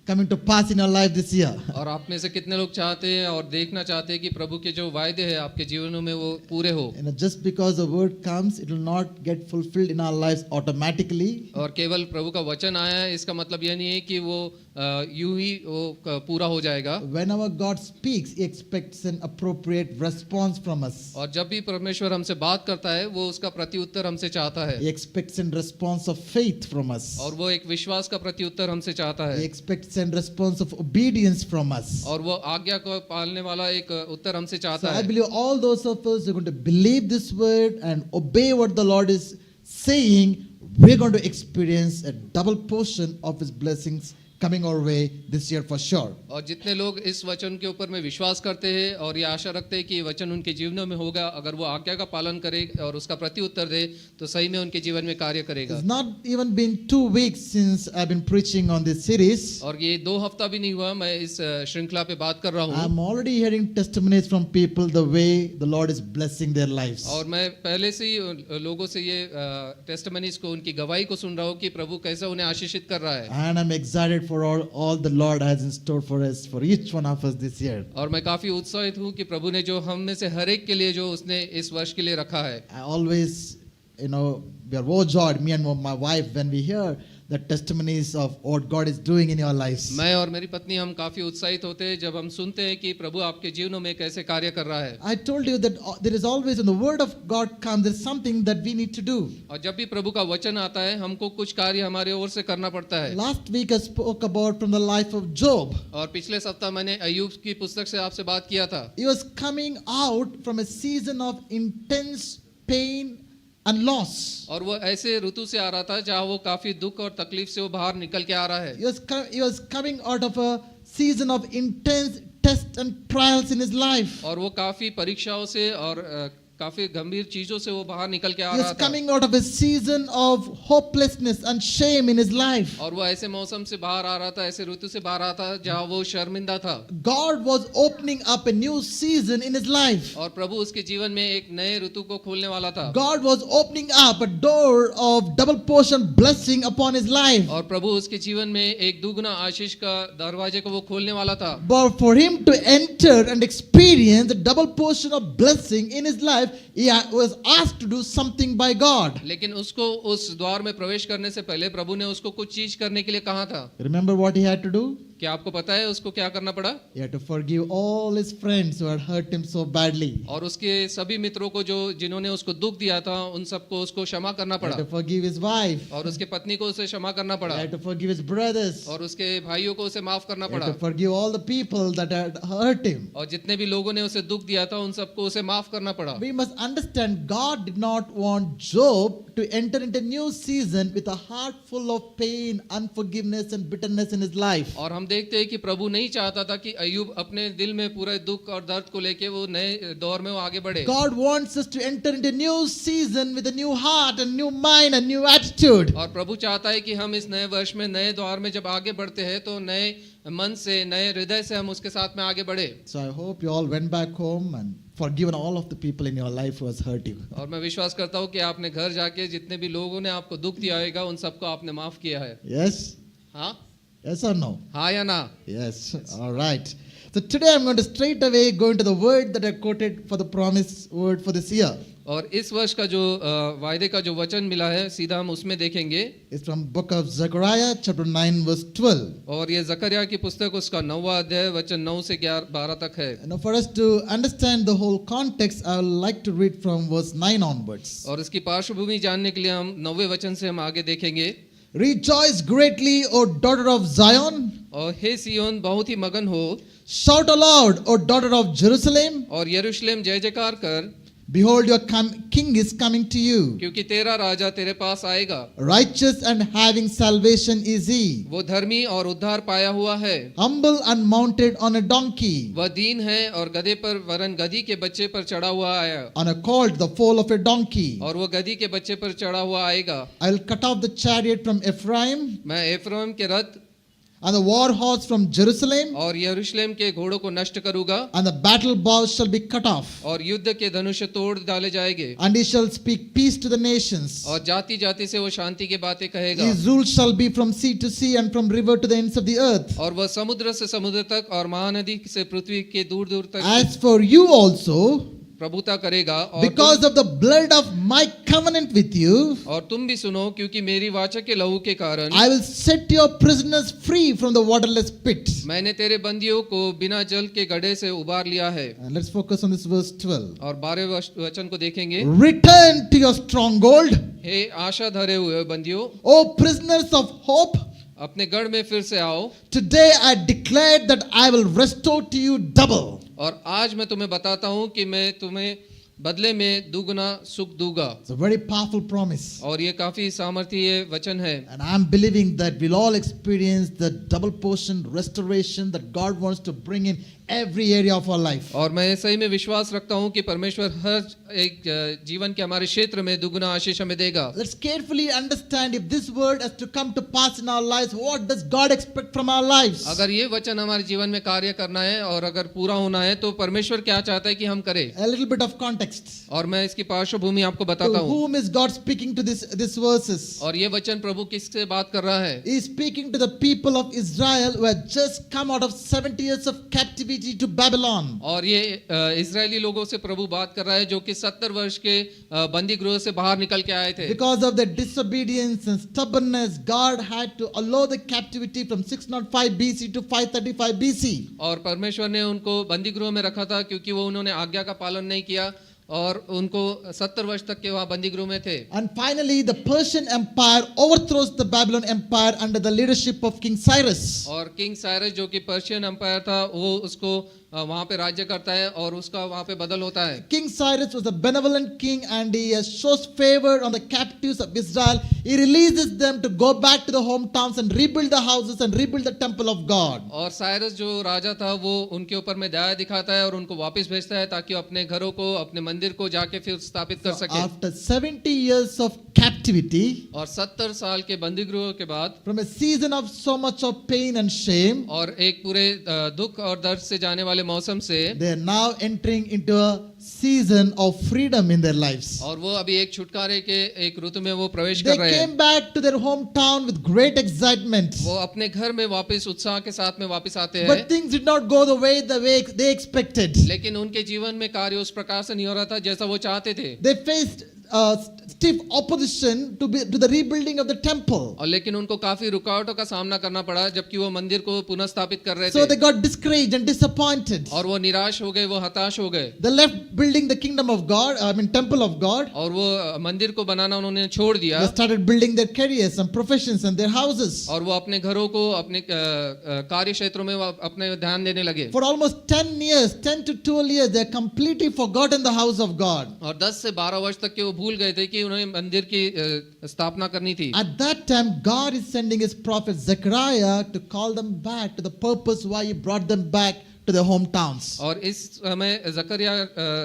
coming to pass in your life this year? और आप में से कितने लोग चाहते हैं और देखना चाहते हैं कि प्रभु के जो वायदे हैं आपके जीवनों में वो पूरे हो? You know, just because the word comes, it will not get fulfilled in our lives automatically. और केवल प्रभु का वचन आया है इसका मतलब यह नहीं है कि वो यूं ही वो पूरा हो जाएगा। Whenever God speaks, He expects an appropriate response from us. और जब भी परमेश्वर हमसे बात करता है वो उसका प्रत्युत्तर हमसे चाहता है। He expects a response of faith from us. और वो एक विश्वास का प्रत्युत्तर हमसे चाहता He है। expects a response of obedience from us. और वो आज्ञा को पालने वाला एक उत्तर हमसे So चाहता I है। believe all those of us who are going to believe this word and obey what the Lord is saying, we're going to experience a double portion of His blessings coming our way this year for sure. और जितने लोग इस वचन के ऊपर में विश्वास करते हैं और ये आशा रखते हैं कि ये वचन उनके जीवनों में होगा, अगर वो आज्ञा का पालन करे और उसका प्रत्युत्तर दे तो सही में उनके जीवन में कार्य करेगा। It's not even been 2 weeks since I've been preaching on this series. और ये 2 हफ्ता भी नहीं हुआ मैं इस श्रृंखला पे बात कर रहा हूँ। I'm already hearing testimonies from people the way the Lord is blessing their lives. और मैं पहले से ही लोगों से ये टेस्टिमनीज को, उनकी गवाही को सुन रहा हूँ कि प्रभु कैसे उन्हें आशीषित कर रहा है। And I'm excited for all the Lord has in store for us, for each one of us this year. और मैं काफी उत्साहित हूँ कि प्रभु ने जो हम में से हर एक के लिए जो उसने इस वर्ष के लिए रखा है। I always, we are overjoyed, me and my wife, when we hear the testimonies of what God is doing in your lives. मैं और मेरी पत्नी हम काफी उत्साहित होते हैं जब हम सुनते हैं कि प्रभु आपके जीवनों में कैसे कार्य कर रहा है। I told you that there is always, when the word of God comes, there is something that we need to do. और जब भी प्रभु का वचन आता है हमको कुछ कार्य हमारे ओर से करना पड़ता है। Last week I spoke about from the life of Job. और पिछले सप्ताह मैंने अय्यूब की पुस्तक से आपसे बात किया था। He was coming out from a season of intense pain and loss. और वो ऐसे ऋतु से आ रहा था जहाँ वो काफी दुख और तकलीफ से वो बाहर निकल के आ रहा है। He was coming out of a season of intense tests and trials in his life. और वो काफी परीक्षाओं से और काफी गंभीर चीजों से वो बाहर निकल के आ He रहा was था। coming out of a season of hopelessness and shame in his life. और वो ऐसे मौसम से बाहर आ रहा था, ऐसे ऋतु से बाहर आ रहा था जहाँ वो शर्मिंदा था। God was opening up a new season in his life. और प्रभु उसके जीवन में एक नए ऋतु को खोलने वाला था। God was opening up a door of double portion blessing upon his life. और प्रभु उसके जीवन में एक दुगुना आशीष का दरवाजे को वो खोलने वाला था। But for him to enter and experience the double portion of blessing in his life, he was asked to do something by God. लेकिन उसको उस द्वार में प्रवेश करने से पहले प्रभु ने उसको कुछ चीज करने के लिए कहा था। Remember what he had to do? क्या आपको पता है उसको क्या करना पड़ा? He had to forgive all his friends who had hurt him so badly. और उसके सभी मित्रों को जो जिन्होंने उसको दुख दिया था उन सबको उसको क्षमा करना He पड़ा। had to forgive his wife. और उसके पत्नी को उसे क्षमा करना He पड़ा। had to forgive his brothers. और उसके भाइयों को उसे माफ करना He had पड़ा। to forgive all the people that had hurt him. और जितने भी लोगों ने उसे दुख दिया था उन सबको उसे माफ करना पड़ा। We must understand God did not want Job to enter into a new season with a heart full of pain, unforgiveness and bitterness in his life. और हम देखते हैं कि प्रभु नहीं चाहता था कि अय्यूब अपने दिल में पूरे दुख और दर्द को लेके वो नए दौर में वो आगे बढ़े। God wants us to enter into a new season with a new heart and new mind and new attitude. और प्रभु चाहता है कि हम इस नए वर्ष में नए दौर में जब आगे बढ़ते हैं तो नए मन से, नए हृदय से हम उसके साथ में आगे बढ़े। So I hope you all went back home and forgiven all of the people in your life who has hurt you. और मैं विश्वास करता हूँ कि आपने घर जाके जितने भी लोगों ने आपको दुख दिया होगा उन सबको आपने माफ किया है। Yes? हाँ? Yes or no? हाँ या ना? Yes. All right. So today I'm going to straight away go into the word that I quoted for the promise word for this year. और इस वर्ष का जो वायदे का जो वचन मिला है सीधा हम उसमें देखेंगे। It's from book of Zechariah, chapter 9, verse 12. और ये जकरिया की पुस्तक उसका 9वां अध्याय वचन 9 से 12 तक है। Now, for us to understand the whole context, I would like to read from verse 9 onwards. और इसकी पार्श्वभूमि जानने के लिए हम 9वें वचन से हम आगे देखेंगे। Rejoice greatly, O daughter of Zion. और हे सियोन बहुत ही मगन हो, Shout aloud, O daughter of Jerusalem. और यरूशलेम जय जयकार कर, Behold, your king is coming to you. क्योंकि तेरा राजा तेरे पास आएगा। Righteous and having salvation is he. वो धर्मी और उद्धार पाया हुआ है। Humble and mounted on a donkey. वह दीन है और गधे पर वरन गधी के बच्चे पर चढ़ा हुआ आया। On a colt, the foal of a donkey. और वो गधी के बच्चे पर चढ़ा हुआ आएगा। I will cut off the chariot from Ephraim, मैं एफ्राइम के रथ and the war horse from Jerusalem, और यरूशलेम के घोड़ों को नष्ट करूंगा। and the battle bows shall be cut off. और युद्ध के धनुष तोड़ डाले जाएंगे। And he shall speak peace to the nations. और जाति जाति से वो शांति की बातें कहेगा। His rule shall be from sea to sea and from river to the ends of the earth. और वह समुद्र से समुद्र तक और महानदी से पृथ्वी के दूर दूर तक As for you also, प्रभुता करेगा। और because of the blood of my covenant with you, और तुम भी सुनो, क्योंकि मेरी वाचा के लहू के कारण I will set your prisoners free from the waterless pit. मैंने तेरे बंदियों को बिना जल के गड्ढे से उबार लिया है। And let's focus on this verse 12. और 12वें वचन को देखेंगे। Return to your stronghold, हे आशा धरे हुए बंदियों, O prisoners of hope. अपने गढ़ में फिर से आओ। Today I declare that I will restore to you double. और आज मैं तुम्हें बताता हूं कि मैं तुम्हें बदले में दुगना सुख दूंगा। It's a very powerful promise. और ये काफी सामर्थ्य वचन है। And I'm believing that we'll all experience the double portion restoration that God wants to bring in every area of our life. और मैं सही में विश्वास रखता हूं कि परमेश्वर हर एक जीवन के हमारे क्षेत्र में दुगना आशीष हमें देगा। Let's carefully understand if this word has to come to pass in our lives, what does God expect from our lives? अगर ये वचन हमारे जीवन में कार्य करना है और अगर पूरा होना है तो परमेश्वर क्या चाहता है कि हम करें। A little bit of context. और मैं इसकी पार्श्वभूमि आपको To बताता हूँ। whom is God speaking to these verses? और ये वचन प्रभु किससे बात कर रहा है? He is speaking to the people of Israel who had just come out of 70 years of captivity to Babylon. और ये इजरायली लोगों से प्रभु बात कर रहा है जो कि 70 वर्ष के बंदी गृह से बाहर निकल के आए थे। Because of their disobedience and stubbornness, God had to allow the captivity from 605 BC to 535 BC. और परमेश्वर ने उनको बंदी गृह में रखा था क्योंकि वो उन्होंने आज्ञा का पालन नहीं किया और उनको 70 वर्ष तक के वहां बंदी गृह में थे। And finally, the Persian Empire overthrows the Babylon Empire under the leadership of King Cyrus. और किंग साइरस जो कि पर्शियन एम्पायर था वो उसको वहां पे राज्य करता है और उसका वहां पे बदल होता है। King Cyrus was a benevolent king and he shows favor on the captives of Israel. He releases them to go back to the hometowns and rebuild the houses and rebuild the temple of God. और Cyrus जो राजा था वो उनके ऊपर में दया दिखाता है और उनको वापस भेजता है ताकि वो अपने घरों को अपने मंदिर को जाके फिर स्थापित कर सके। After 70 years of captivity, और 70 साल के बंदी गृह के बाद from a season of so much of pain and shame, और एक पूरे दुख और दर्द से जाने वाले मौसम से they are now entering into a season of freedom in their lives. और वो अभी एक छुटकारे के एक ऋतु में वो प्रवेश They कर रहे हैं। came back to their hometown with great excitement. वो अपने घर में वापस उत्साह के साथ में वापस आते हैं। But things did not go the way they expected. लेकिन उनके जीवन में कार्य उस प्रकार से नहीं हो रहा था जैसा वो चाहते थे। They faced stiff opposition to the rebuilding of the temple. और लेकिन उनको काफी रुकावटों का सामना करना पड़ा जबकि वो मंदिर को पुनः स्थापित कर रहे So they थे। got discouraged and disappointed. और वो निराश हो गए, वो हताश हो गए They left building the kingdom of God, temple of God. और वो मंदिर को बनाना उन्होंने छोड़ दिया। They started building their careers and professions and their houses. और वो अपने घरों को अपने कार्य क्षेत्रों में वो अपने ध्यान देने लगे। For almost 10 years, 10 to 12 years, they completely forgotten the house of God. और 10 से 12 वर्ष तक के वो भूल गए थे कि उन्हें मंदिर की स्थापना करनी थी। At that time, God is sending his prophet Zechariah to call them back to the purpose why he brought them back to their hometowns. और इस समय जकरिया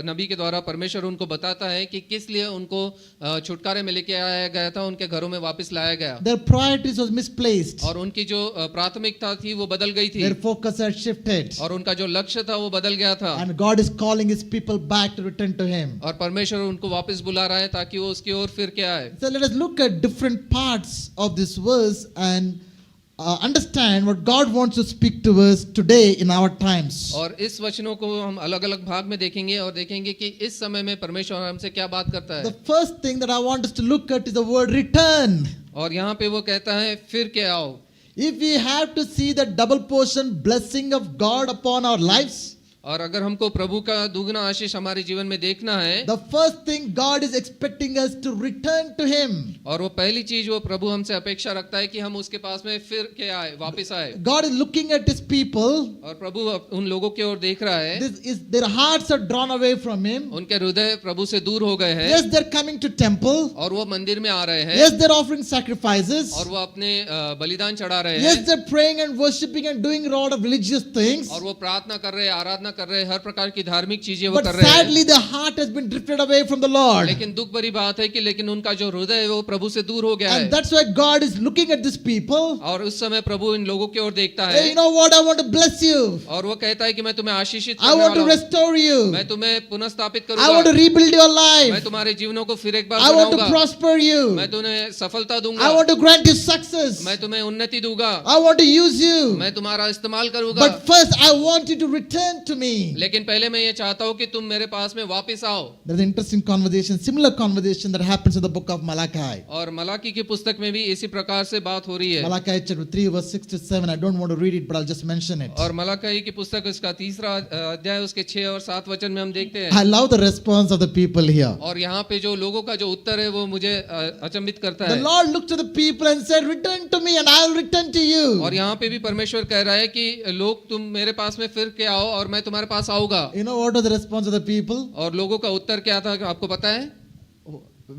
नबी के द्वारा परमेश्वर उनको बताता है कि किस लिए उनको छुटकारे में लेके आया गया था, उनके घरों में वापस लाया गया। Their priorities was misplaced. और उनकी जो प्राथमिकता थी वो बदल गई थी Their focus had shifted. और उनका जो लक्ष्य था वो बदल गया था। And God is calling his people back to return to him. और परमेश्वर उनको वापस बुला रहा है ताकि वो उसकी ओर फिर के आए। So let us look at different parts of this verse and understand what God wants to speak to us today in our times. और इस वचनों को हम अलग अलग भाग में देखेंगे और देखेंगे कि इस समय में परमेश्वर हमसे क्या बात करता है। The first thing that I want us to look at is the word return. और यहाँ पे वो कहता है फिर के आओ। If we have to see the double portion blessing of God upon our lives, और अगर हमको प्रभु का दुगना आशीष हमारे जीवन में देखना है, the first thing God is expecting us to return to Him. और वो पहली चीज वो प्रभु हमसे अपेक्षा रखता है कि हम उसके पास में फिर के आए, वापस आए। God is looking at His people. और प्रभु उन लोगों की ओर देख रहा है। Their hearts are drawn away from Him. उनके हृदय प्रभु से दूर हो गए हैं। Yes, they're coming to temple. और वो मंदिर में आ रहे हैं। Yes, they're offering sacrifices. और वो अपने बलिदान चढ़ा रहे हैं। Yes, they're praying and worshiping and doing a lot of religious things. और वो प्रार्थना कर रहे हैं, आराधना कर रहे हैं, हर प्रकार की धार्मिक चीजें वो But कर रहे हैं। sadly, their heart has been drifted away from the Lord. लेकिन दुख भरी बात है कि लेकिन उनका जो हृदय है वो प्रभु से दूर हो गया And है। that's why God is looking at these people. और उस समय प्रभु इन लोगों की ओर देखता Hey, है। you know what? I want to bless you. और वो कहता है कि मैं तुम्हें आशीषित I करने want to वाला हूँ। restore you. मैं तुम्हें पुनः स्थापित I want to करूंगा। rebuild your मैं life. तुम्हारे जीवनों को फिर एक बार I want to बनाऊंगा। prosper you. मैं तुम्हें सफलता I दूंगा। want to grant you success. मैं तुम्हें उन्नति दूंगा। I want to use you. मैं तुम्हारा इस्तेमाल करूंगा। But first, I want you to return to me. लेकिन पहले मैं ये चाहता हूँ कि तुम मेरे पास में वापस आओ। There's an interesting conversation, similar conversation that happens in the book of Malachi. और मलाकी की पुस्तक में भी इसी प्रकार से बात हो रही है। Malachi chapter 3, verse 6 to 7. I don't want to read it, but I'll just mention it. और मलाकी की पुस्तक उसका तीसरा अध्याय उसके 6 और 7 वचन में हम देखते हैं। I love the response of the people here. और यहाँ पे जो लोगों का जो उत्तर है वो मुझे अचंभित करता The है। Lord looked to the people and said, return to me and I'll return to you. और यहाँ पे भी परमेश्वर कह रहा है कि लोग तुम मेरे पास में फिर के आओ और मैं तुम्हारे पास आऊंगा। You know what was the response of the people? और लोगों का उत्तर क्या था आपको पता है?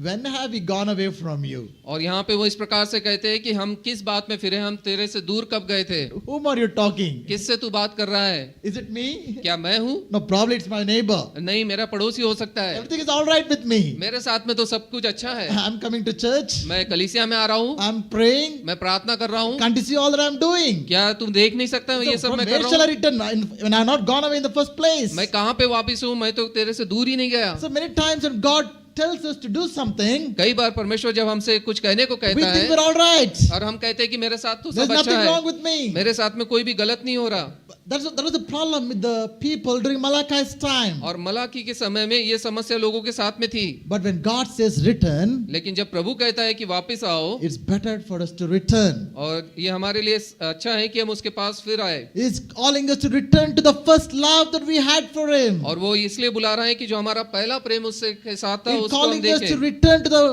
When have we gone away from you? और यहाँ पे वो इस प्रकार से कहते हैं कि हम किस बात में फिरे, हम तेरे से दूर कब गए थे? Whom are you talking? किससे तू बात कर रहा है? Is it me? क्या मैं हूँ? No, probably it's my neighbor. नहीं, मेरा पड़ोसी हो सकता है। Everything is all right with me. मेरे साथ में तो सब कुछ अच्छा है। I'm coming to church. मैं कलीसिया में आ रहा हूँ, I'm praying. मैं प्रार्थना कर रहा हूँ। Can't you see all that I'm doing? क्या तुम देख नहीं सकता ये So सब from मैं where कर shall रहा I हूँ? return when I'm not gone away in the first place? मैं कहाँ पे वापिस हूँ? मैं तो तेरे से दूर ही नहीं गया। So many times when God tells us to do something, कई बार परमेश्वर जब हमसे कुछ कहने को we कहता think we're है all right. और हम कहते हैं कि मेरे साथ तो There's सब अच्छा nothing wrong है, with me. मेरे साथ में कोई भी गलत नहीं हो रहा। That was the problem with the people during Malachi's time. और मलाकी के समय में ये समस्या लोगों के साथ में थी। But when God says return, लेकिन जब प्रभु कहता है कि वापस आओ, it's better for us to return. और ये हमारे लिए अच्छा है कि हम उसके पास फिर आए। He's calling us to return to the first love that we had for Him. और वो इसलिए बुला रहा है कि जो हमारा पहला प्रेम उससे के साथ था He's उसको हम calling us to देखें। return to the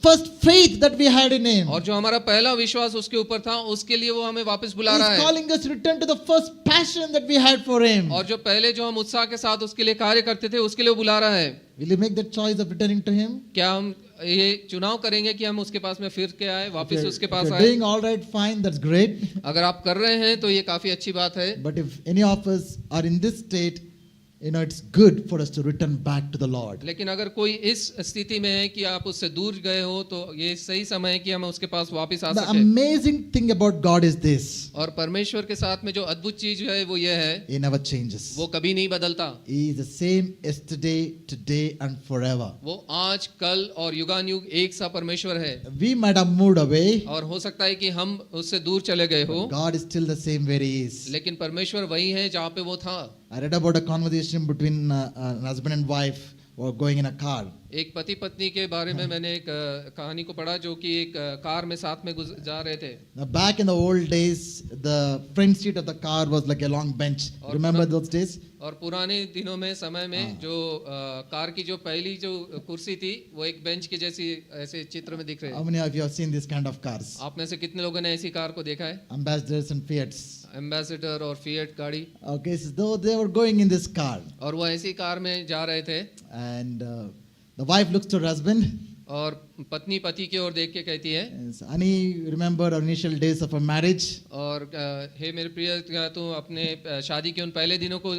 first faith that we had in Him. और जो हमारा पहला विश्वास उसके ऊपर था उसके लिए वो हमें वापस बुला रहा He's है। calling us to return to the first passion that we had for Him. और जो पहले जो हम उत्साह के साथ उसके लिए कार्य करते थे उसके लिए वो बुला रहा है। Will you make that choice of returning to Him? क्या हम ये चुनाव करेंगे कि हम उसके पास में फिर के आए, वापस उसके If पास you're आए? doing all right, fine, that's great. अगर आप कर रहे हैं तो ये काफी अच्छी बात है। But if any of us are in this state, you know, it's good for us to return back to the Lord. लेकिन अगर कोई इस स्थिति में है कि आप उससे दूर गए हो तो ये सही समय है कि हम उसके पास वापस आ The सके। amazing thing about God is this: और परमेश्वर के साथ में जो अद्भुत चीज है वो ये है, He never changes. वो कभी नहीं बदलता। He is the same yesterday, today, and forever. वो आज, कल और युगानुयुग एक सा परमेश्वर है। We might have moved away, और हो सकता है कि हम उससे दूर चले गए हो, God is still the same where He is. लेकिन परमेश्वर वही है जहाँ पे वो था। I read about a conversation between an husband and wife who are going in a car. एक पति पत्नी के बारे में मैंने एक कहानी को पढ़ा जो कि एक कार में साथ में जा रहे थे। Now, back in the old days, the front seat of the car was like a long bench. Remember those days? और पुराने दिनों में समय में जो कार की जो पहली जो कुर्सी थी वो एक बेंच की जैसी ऐसे चित्र में दिख रहे How हैं। many of you have seen this kind of cars? आप में से कितने लोगों ने ऐसी कार को देखा है? Ambassadors and Fiats. एम्बेसडर और फिएट गाड़ी। Okay, so though they were going in this car, और वो ऐसी कार में जा रहे थे and the wife looks to her husband. और पत्नी पति की ओर देख के कहती है, Yes, Honey, remember our initial days of our marriage? और हे मेरे प्रिय, क्या तू अपने शादी के उन पहले दिनों को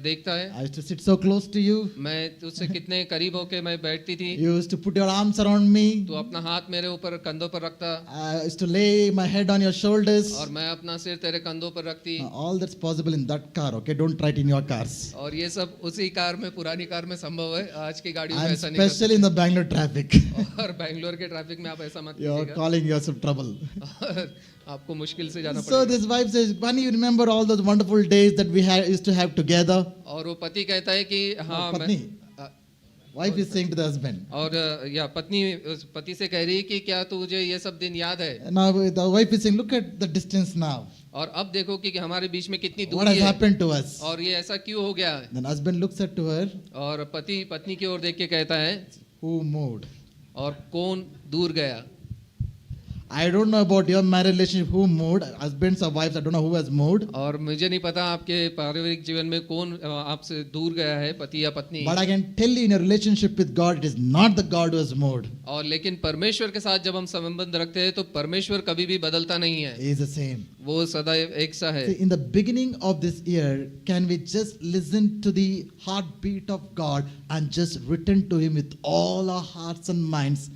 देखता है? I used to sit so close to you. मैं तुझसे कितने करीब होके मैं बैठती थी, You used to put your arms around me. तू अपना हाथ मेरे ऊपर कंधों पर रखता I used to lay my head on your shoulders. और मैं अपना सिर तेरे कंधों पर रखती। All that's possible in that car. Okay, don't try it in your cars. और ये सब उसी कार में, पुरानी कार में संभव है, आज की गाड़ियों में And ऐसा नहीं कर especially in the Bangalore traffic. और बैंगलोर के ट्रैफिक में आप ऐसा मत You're कीजिएगा calling yourself trouble. और आपको मुश्किल से जाना So पड़ेगा। this wife says, Bunny, you remember all those wonderful days that we used to have together? और वो पति कहता है कि हाँ मैं पत्नी. Wife is saying to the husband. और या पत्नी उस पति से कह रही है कि क्या तुझे ये सब दिन याद है? Now the wife is saying, look at the distance now. और अब देखो कि हमारे बीच में कितनी What दूरी has है happened to us? और ये ऐसा क्यों हो गया है? Then husband looks at to her, और पति पत्नी की ओर देख के कहता है who moved? और कौन दूर गया? I don't know about your marriage relationship, who moved, husbands or wives, I don't know who has moved. और मुझे नहीं पता आपके पारिवारिक जीवन में कौन आपसे दूर गया है, पति या पत्नी। But I can tell you in your relationship with God, it is not the God who has moved. और लेकिन परमेश्वर के साथ जब हम संबंध रखते हैं तो परमेश्वर कभी भी बदलता नहीं है, He is the same. वो सदा एक सा है। See, in the beginning of this year, can we just listen to the heartbeat of God and just return to Him with all our hearts and minds?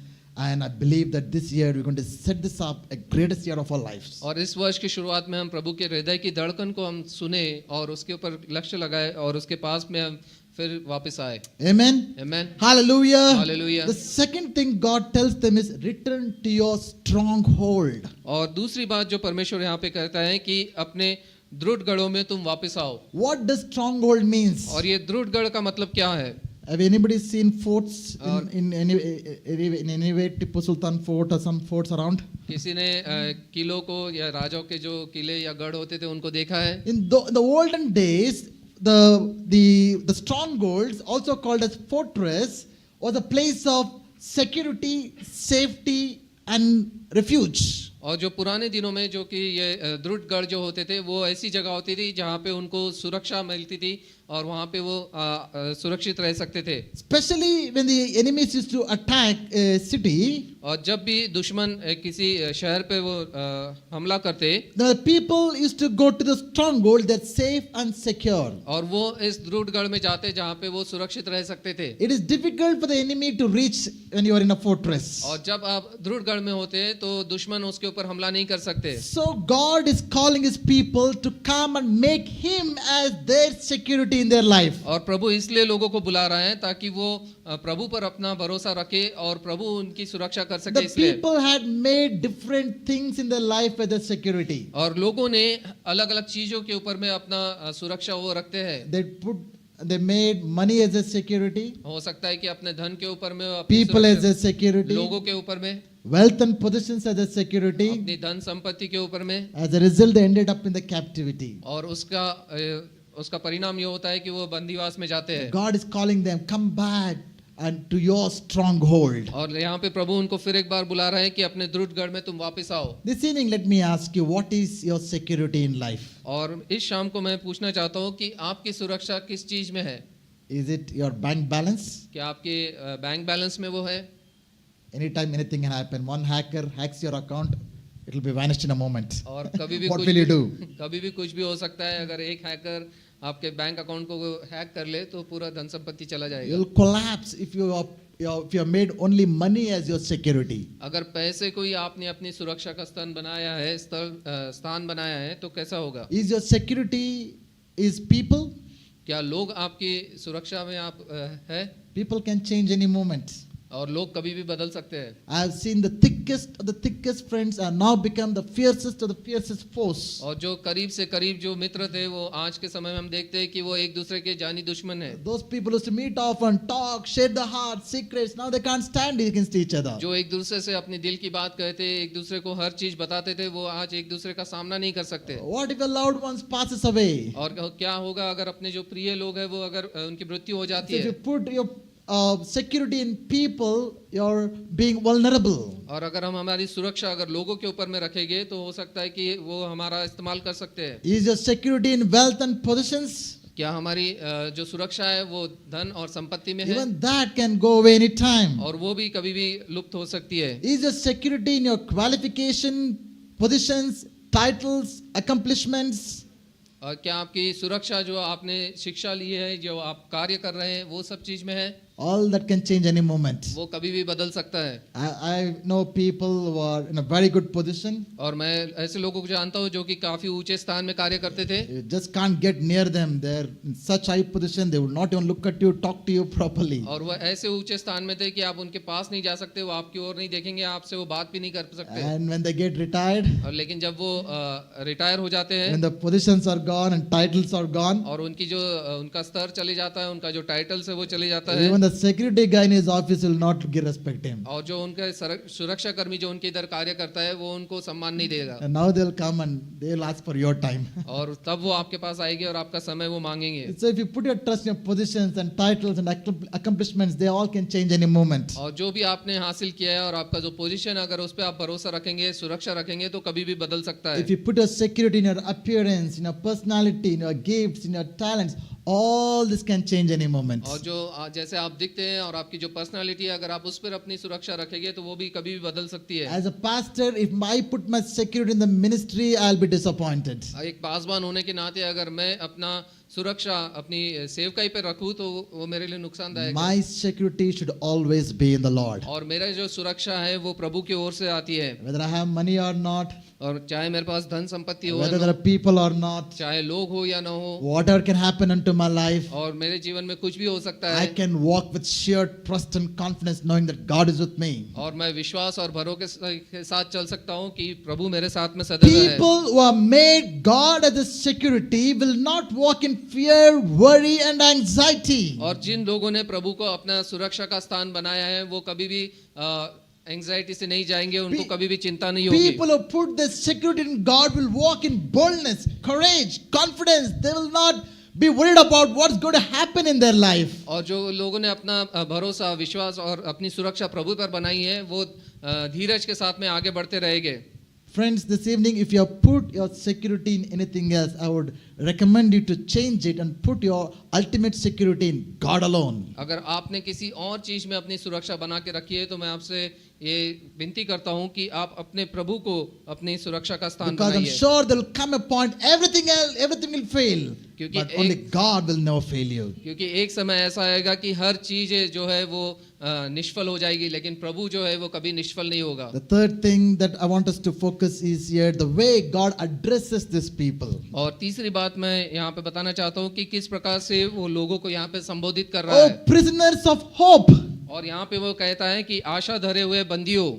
And I believe that this year we're going to set this up a greatest year of our lives. और इस वर्ष की शुरुआत में हम प्रभु के हृदय की धड़कन को हम सुने और उसके ऊपर लक्ष्य लगाए और उसके पास में हम फिर वापस आए। Amen. Amen. Hallelujah. Hallelujah. The second thing God tells them is return to your stronghold. और दूसरी बात जो परमेश्वर यहाँ पे कहता है कि अपने दृढ़ गढ़ों में तुम वापस आओ। What does stronghold means? और ये दृढ़ गढ़ का मतलब क्या है? Have anybody seen forts in any way, Tipu Sultan fort or some forts around? किसी ने किलों को या राजाओं के जो किले या गढ़ होते थे उनको देखा है? In the olden days, the strongholds, also called as fortress, was a place of security, safety, and refuge. और जो पुराने दिनों में जो कि ये दृढ़ गढ़ जो होते थे वो ऐसी जगह होती थी जहाँ पे उनको सुरक्षा मिलती थी और वहाँ पे वो सुरक्षित रह सकते थे। Especially when the enemies used to attack a city, और जब भी दुश्मन किसी शहर पे वो हमला करते, the people used to go to the stronghold that's safe and secure. और वो इस दृढ़ गढ़ में जाते जहाँ पे वो सुरक्षित रह सकते थे। It is difficult for the enemy to reach when you are in a fortress. और जब आप दृढ़ गढ़ में होते हैं तो दुश्मन उसके ऊपर हमला नहीं कर सकते। So God is calling His people to come and make Him as their security in their life. और प्रभु इसलिए लोगों को बुला रहा है ताकि वो प्रभु पर अपना भरोसा रखे और प्रभु उनकी सुरक्षा कर सके। The इसलिए people had made different things in their life as their security. और लोगों ने अलग अलग चीजों के ऊपर में अपना सुरक्षा वो रखते हैं। They made money as a security, हो सकता है कि अपने धन के ऊपर में अपनी people as सुरक्षा- a security, लोगों के ऊपर में, wealth and possessions as a security. अपनी धन संपत्ति के ऊपर में, As a result, they ended up in the captivity. और उसका परिणाम ये होता है कि वो बंदीवास में जाते हैं। God is calling them, come back and to your stronghold. और यहाँ पे प्रभु उनको फिर एक बार बुला रहा है कि अपने दृढ़ गढ़ में तुम वापस आओ। This evening, let me ask you, what is your security in life? और इस शाम को मैं पूछना चाहता हूँ कि आपकी सुरक्षा किस चीज में है? Is it your bank balance? क्या आपके बैंक बैलेंस में वो है? Anytime anything can happen. One hacker hacks your account, it will be vanished in a moment. और कभी भी What कुछ will you do? कभी भी कुछ भी हो सकता है। अगर एक हैकर आपके बैंक अकाउंट को हैक कर ले तो पूरा धन संपत्ति चला जाएगा। You'll collapse if you have made only money as your security. अगर पैसे को ही आपने अपनी सुरक्षा का स्थान बनाया है तो कैसा होगा? Is your security is people? क्या लोग आपकी सुरक्षा में आप है? People can change any moment. और लोग कभी भी बदल सकते हैं। I have seen the thickest of the thickest friends are now become the fiercest of the fiercest foes. और जो करीब से करीब जो मित्र थे वो आज के समय में हम देखते हैं कि वो एक दूसरे के जानी दुश्मन है। Those people used to meet often, talk, share the heart, secrets. Now they can't stand against each other. जो एक दूसरे से अपनी दिल की बात कहते, एक दूसरे को हर चीज बताते थे, वो आज एक दूसरे का सामना नहीं कर सकते। What if a loved one passes away? और क्या होगा अगर अपने जो प्रिय लोग हैं वो अगर उनकी मृत्यु हो जाती So if you है? put your security in people, you're being vulnerable. और अगर हम हमारी सुरक्षा अगर लोगों के ऊपर में रखेंगे तो हो सकता है कि वो हमारा इस्तेमाल कर सकते हैं। Is your security in wealth and possessions? क्या हमारी जो सुरक्षा है वो धन और संपत्ति में है? Even that can go away anytime. और वो भी कभी भी लुप्त हो सकती है। Is your security in your qualification, positions, titles, accomplishments? और क्या आपकी सुरक्षा जो आपने शिक्षा ली है, जो आप कार्य कर रहे हैं, वो सब चीज में है? All that can change any moment. वो कभी भी बदल सकता है। I know people who are in a very good position. और मैं ऐसे लोगों को जानता हूँ जो कि काफी ऊंचे स्थान में कार्य करते थे, You just can't get near them. They're in such high position, they will not even look at you, talk to you properly. और वह ऐसे ऊंचे स्थान में थे कि आप उनके पास नहीं जा सकते, वो आपकी ओर नहीं देखेंगे, आपसे वो बात भी नहीं कर सकते। And when they get retired, और लेकिन जब वो रिटायर हो जाते हैं when the positions are gone and titles are gone, और उनकी जो उनका स्तर चले जाता है, उनका जो टाइटल्स है वो चले जाता है, even the security guy in his office will not give respect him. और जो उनका सुरक्षा कर्मी जो उनके इधर कार्य करता है वो उनको सम्मान नहीं देगा, And now they'll come and they'll ask for your time. और तब वो आपके पास आएंगे और आपका समय वो मांगेंगे। So if you put your trust in your positions and titles and accomplishments, they all can change any moment. और जो भी आपने हासिल किया है और आपका जो पोजीशन अगर उस पर आप भरोसा रखेंगे, सुरक्षा रखेंगे तो कभी भी बदल सकता है। If you put your security in your appearance, in your personality, in your gifts, in your talents, all this can change any moment. और जो जैसे आप दिखते हैं और आपकी जो पर्सनालिटी है, अगर आप उस पर अपनी सुरक्षा रखेंगे तो वो भी कभी भी बदल सकती है। As a pastor, if I put my security in the ministry, I'll be disappointed. एक पासवान होने के नाते अगर मैं अपना सुरक्षा अपनी सेवकाई पे रखूं तो वो मेरे लिए नुकसानदायक है। My security should always be in the Lord. और मेरा जो सुरक्षा है वो प्रभु की ओर से आती है, Whether I have money or not, और चाहे मेरे पास धन संपत्ति हो या whether ना there हो, are people or not, चाहे लोग हो या ना हो, whatever can happen unto my life, और मेरे जीवन में कुछ भी हो सकता I है, can walk with sheer trust and confidence knowing that God is with me. और मैं विश्वास और भरोसे के साथ चल सकता हूँ कि प्रभु मेरे साथ में सदैव है। People who have made God as a security will not walk in fear, worry and anxiety. और जिन लोगों ने प्रभु को अपना सुरक्षा का स्थान बनाया है वो कभी भी एंजाइटी से नहीं जाएंगे, उनको कभी भी चिंता नहीं होगी। People who put their security in God will walk in boldness, courage, confidence. They will not be worried about what's going to happen in their life. और जो लोगों ने अपना भरोसा, विश्वास और अपनी सुरक्षा प्रभु पर बनाई है वो धीरज के साथ में आगे बढ़ते रहेंगे। Friends, this evening, if you have put your security in anything else, I would recommend you to change it and put your ultimate security in God alone. अगर आपने किसी और चीज में अपनी सुरक्षा बना के रखी है तो मैं आपसे ये विनती करता हूं कि आप अपने प्रभु को अपनी सुरक्षा का स्थान Because I'm बनाइए, sure there will come a point, everything will fail. क्योंकि But only God will never fail you. क्योंकि एक समय ऐसा आएगा कि हर चीज जो है वो निष्फल हो जाएगी, लेकिन प्रभु जो है वो कभी निष्फल नहीं होगा। The third thing that I want us to focus is here the way God addresses these people. और तीसरी बात मैं यहाँ पे बताना चाहता हूँ कि किस प्रकार से वो लोगों को यहाँ पे संबोधित कर रहा Oh, है। prisoners of hope. और यहाँ पे वो कहता है कि आशा धरे हुए बंदियों,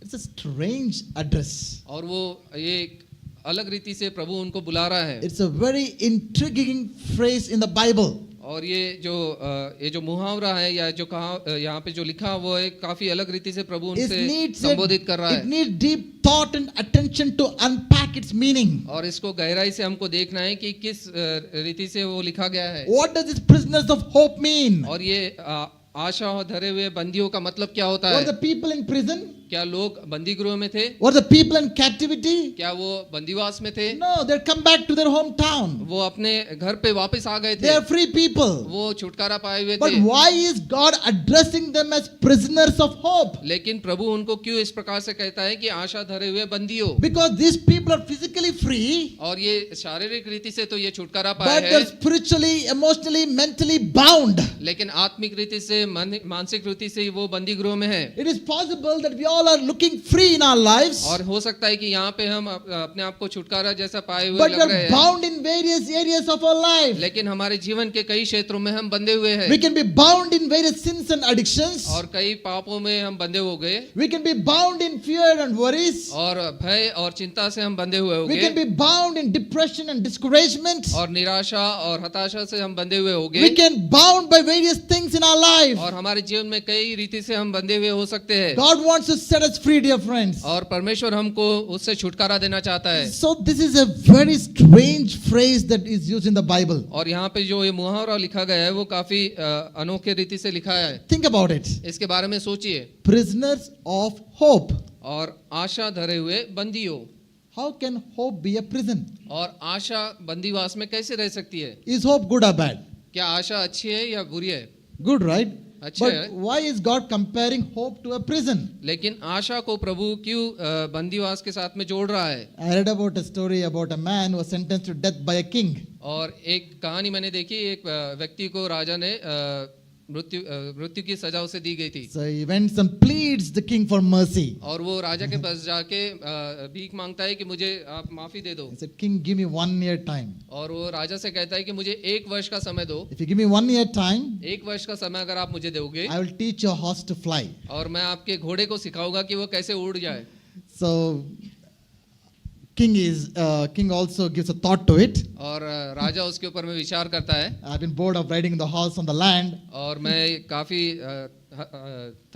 It's a strange address. और वो ये एक अलग रीति से प्रभु उनको बुला रहा है। It's a very intriguing phrase in the Bible. और ये जो मुहावरा है या जो कहा यहाँ पे जो लिखा वो है काफी अलग रीति से प्रभु उनसे संबोधित कर रहा it है, needs deep thought and attention to unpack its meaning. और इसको गहराई से हमको देखना है कि किस रीति से वो लिखा गया है। What does this prisoners of hope mean? और ये आशा और धरे हुए बंदियों का मतलब क्या होता Were है? the people in prison? क्या लोग बंदी गृह में थे? Were the people in captivity? क्या वो बंदीवास में थे? No, they come back to their hometown. वो अपने घर पे वापस आ गए They थे, are free people. वो छुटकारा पाए हुए But थे। why is God addressing them as prisoners of hope? लेकिन प्रभु उनको क्यों इस प्रकार से कहता है कि आशा धरे हुए बंदियों? Because these people are physically free, और ये शारीरिक रीति से तो ये छुटकारा but पाए they're हैं, spiritually, emotionally, mentally bound. लेकिन आत्मिक रीति से मानसिक रीति से वो बंदी गृह में है। It is possible that we all are looking free in our lives, और हो सकता है कि यहाँ पे हम अपने आप को छुटकारा जैसा पाए हुए but we लग रहे are हैं, bound in various areas of our life. लेकिन हमारे जीवन के कई क्षेत्रों में हम बंधे हुए We हैं, can be bound in various sins and addictions. और कई पापों में हम बंधे हो गए, We can be bound in fear and worries. और भय और चिंता से हम बंधे हुए हो We can गए, be bound in depression and discouragement. और निराशा और हताशा से हम बंधे हुए हो We गए, can bound by various things in our life. और हमारे जीवन में कई रीति से हम बंधे हुए हो सकते हैं, God wants to set us free, dear friends. और परमेश्वर हमको उससे छुटकारा देना चाहता है। So this is a very strange phrase that is used in the Bible. और यहाँ पे जो ये मुहावरा लिखा गया है वो काफी अनोखे रीति से लिखा है। Think about it. इसके बारे में सोचिए। Prisoners of hope. और आशा धरे हुए बंदियों, How can hope be a prison? और आशा बंदीवास में कैसे रह सकती है? Is hope good or bad? क्या आशा अच्छी है या बुरी है? Good, right? अच्छा है। But why is God comparing hope to a prison? लेकिन आशा को प्रभु क्यों बंदीवास के साथ में जोड़ रहा है? I read about a story about a man who was sentenced to death by a king. और एक कहानी मैंने देखी, एक व्यक्ति को राजा ने मृत्यु की सजा उसे दी गई थी। So he went and pleads the king for mercy. और वो राजा के पास जाके भीख मांगता है कि मुझे आप माफी दे दो। He said, King, give me 1 year time. और वो राजा से कहता है कि मुझे 1 वर्ष का समय दो। If you give me 1 year time, 1 वर्ष का समय अगर आप मुझे दोगे I will teach your horse to fly. और मैं आपके घोड़े को सिखाऊंगा कि वो कैसे उड़ जाए। So king also gives a thought to it. और राजा उसके ऊपर में विचार करता है। I've been bored of riding the horse on the land. और मैं काफी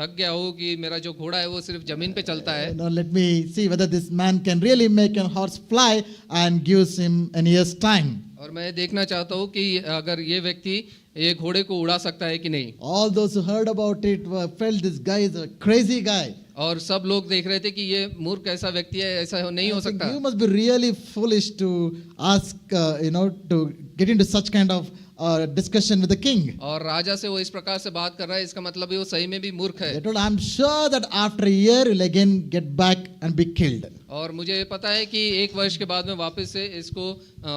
थक गया हूँ कि मेरा जो घोड़ा है वो सिर्फ जमीन पे चलता है। Now let me see whether this man can really make a horse fly and gives him a year's time. और मैं देखना चाहता हूँ कि अगर ये व्यक्ति ये घोड़े को उड़ा सकता है कि नहीं। All those who heard about it felt this guy is a crazy guy. और सब लोग देख रहे थे कि ये मूर्ख ऐसा व्यक्ति है, ऐसा नहीं हो I think सकता। you must be really foolish to ask, to get into such kind of discussion with the king. और राजा से वो इस प्रकार से बात कर रहा है, इसका मतलब है वो सही में भी मूर्ख है। They told, I'm sure that after a year you'll again get back and be killed. और मुझे पता है कि 1 वर्ष के बाद में वापस से इसको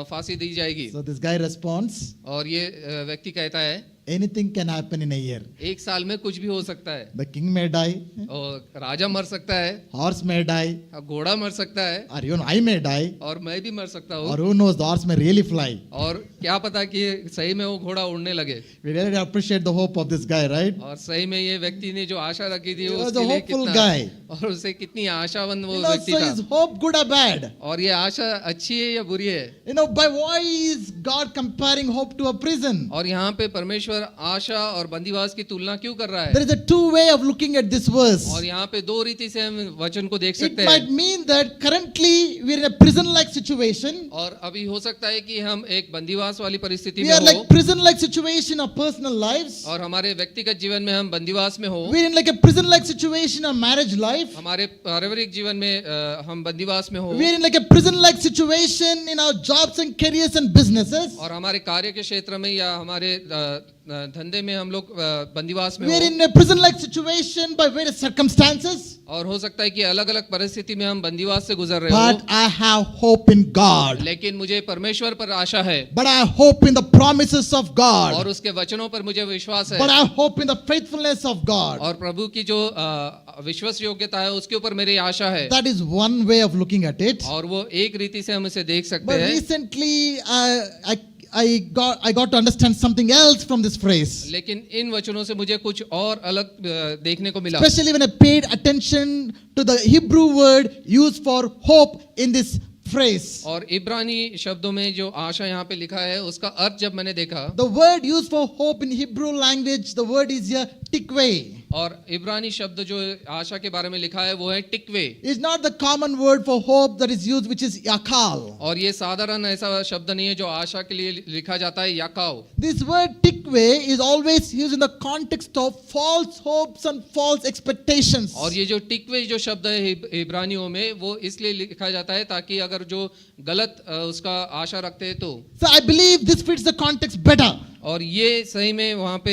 फांसी दी जाएगी। So this guy responds, और ये व्यक्ति कहता है anything can happen in a year. 1 साल में कुछ भी हो सकता है। The king may die, और राजा मर सकता है, horse may die, घोड़ा मर सकता है, or even I may die, और मैं भी मर सकता or हूँ। who knows, the horse may really fly. और क्या पता कि सही में वो घोड़ा उड़ने लगे। We really appreciate the hope of this guy, right? और सही में ये व्यक्ति ने जो आशा रखी थी He was उसके a लिए hopeful कितना guy. और उसे कितनी आशावान वो You know, व्यक्ति so था। is hope good or bad? और ये आशा अच्छी है या बुरी है? You know, by why is God comparing hope to a prison? और यहाँ पे परमेश्वर आशा और बंदीवास की तुलना क्यों कर रहा There है? is a two way of looking at this verse. और यहाँ पे 2 रीति से हम वचन को देख It सकते might हैं। mean that currently we are in a prison-like situation. और अभी हो सकता है कि हम एक बंदीवास वाली परिस्थिति We में are हो like prison-like situation of personal lives. और हमारे व्यक्तिगत जीवन में हम बंदीवास में हो। We are in like a prison-like situation of marriage life. हमारे पारिवारिक जीवन में हम बंदीवास में हो। We are in like a prison-like situation in our jobs and careers and businesses. और हमारे कार्य के क्षेत्र में या हमारे धंधे में हम लोग बंदीवास में We are हो। in a prison-like situation by various circumstances. और हो सकता है कि अलग अलग परिस्थिति में हम बंदीवास से गुजर रहे But हो। I have hope in God. लेकिन मुझे परमेश्वर पर आशा है But I hope in the promises of और God. उसके वचनों पर मुझे विश्वास है। But I hope in the faithfulness of God. और प्रभु की जो विश्वास योग्यता है उसके ऊपर मेरी आशा है। That is one way of looking at it. और वो एक रीति से हम इसे देख सकते But हैं। recently, I got to understand something else from this phrase. लेकिन इन वचनों से मुझे कुछ और अलग देखने को मिला। Especially when I paid attention to the Hebrew word used for hope in this phrase. और इब्रानी शब्दों में जो आशा यहाँ पे लिखा है उसका अर्थ जब मैंने देखा The word used for hope in Hebrew language, the word is here tikveh. और इब्रानी शब्द जो आशा के बारे में लिखा है वो है टिकवे। It's not the common word for hope that is used, which is yakal. और ये साधारण ऐसा शब्द नहीं है जो आशा के लिए लिखा जाता है याकाव। This word tikveh is always used in the context of false hopes and false expectations. और ये जो टिकवे जो शब्द है इब्रानियों में वो इसलिए लिखा जाता है ताकि अगर जो गलत उसका आशा रखते हैं तो। So I believe this fits the context better. और ये सही में वहाँ पे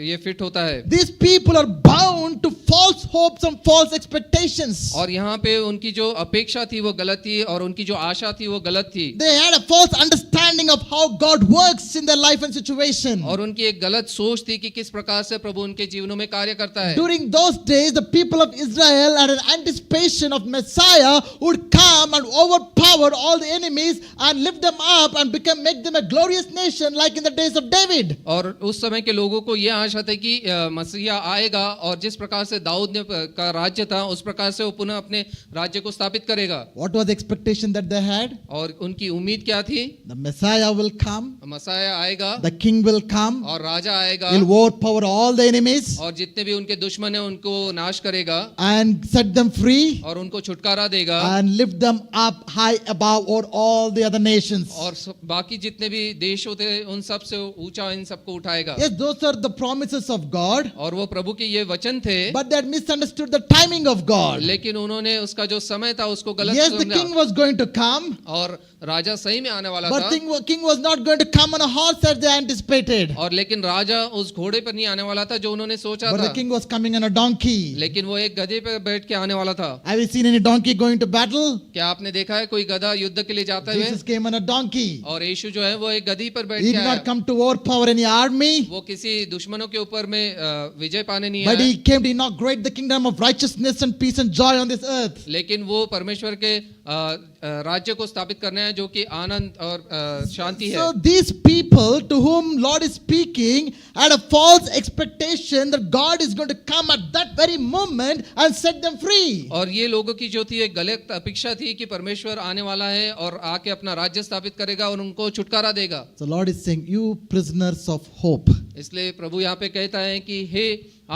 ये फिट होता है। These people are bound to false hopes and false expectations. और यहाँ पे उनकी जो अपेक्षा थी वो गलत थी और उनकी जो आशा थी वो गलत थी। They had a false understanding of how God works in their life and situation. और उनकी एक गलत सोच थी कि किस प्रकार से प्रभु उनके जीवनों में कार्य करता है। During those days, the people of Israel had an anticipation of Messiah who would come and overpower all the enemies and lift them up and make them a glorious nation like in the days of David. और उस समय के लोगों को यह आशा थी कि मसीहा आएगा और जिस प्रकार से दाऊद ने का राज्य था उस प्रकार से वो पुनः अपने राज्य को स्थापित करेगा। What was the expectation that they had? और उनकी उम्मीद क्या थी? The Messiah will come, मसीहा आएगा the king will come, और राजा आएगा he'll overpower all the enemies और जितने भी उनके दुश्मन हैं उनको नाश करेगा and set them free और उनको छुटकारा देगा and lift them up high above over all the other nations. और बाकी जितने भी देश होते हैं उन सब से ऊंचा इन सबको उठाएगा। Yes, those are the promises of God, और वो प्रभु के ये वचन थे but they had misunderstood the timing of God. लेकिन उन्होंने उसका जो समय था उसको गलत Yes, the समझा। king was going to come, और राजा सही में आने वाला but था king was not going to come on a horse as they anticipated. और लेकिन राजा उस घोड़े पर नहीं आने वाला था जो उन्होंने सोचा But था। the king was coming on a donkey. लेकिन वो एक गधे पर बैठ के आने वाला था। Have you seen any donkey going to battle? क्या आपने देखा है कोई गधा युद्ध के लिए जाते हुए? Jesus came on a donkey. और यीशु जो है वो एक गधी पर बैठ He के did आया। not come to overpower any army, वो किसी दुश्मनों के ऊपर में विजय पाने नहीं but आया, he came to inaugurate the kingdom of righteousness and peace and joy on this earth. लेकिन वो परमेश्वर के राज्य को स्थापित करने हैं जो कि आनंद और शांति है। So these people to whom Lord is speaking had a false expectation that God is going to come at that very moment and set them free. और ये लोगों की जो थी एक गलत अपेक्षा थी कि परमेश्वर आने वाला है और आके अपना राज्य स्थापित करेगा और उनको छुटकारा देगा। So Lord is saying, you prisoners of hope. इसलिए प्रभु यहाँ पे कहता है कि हे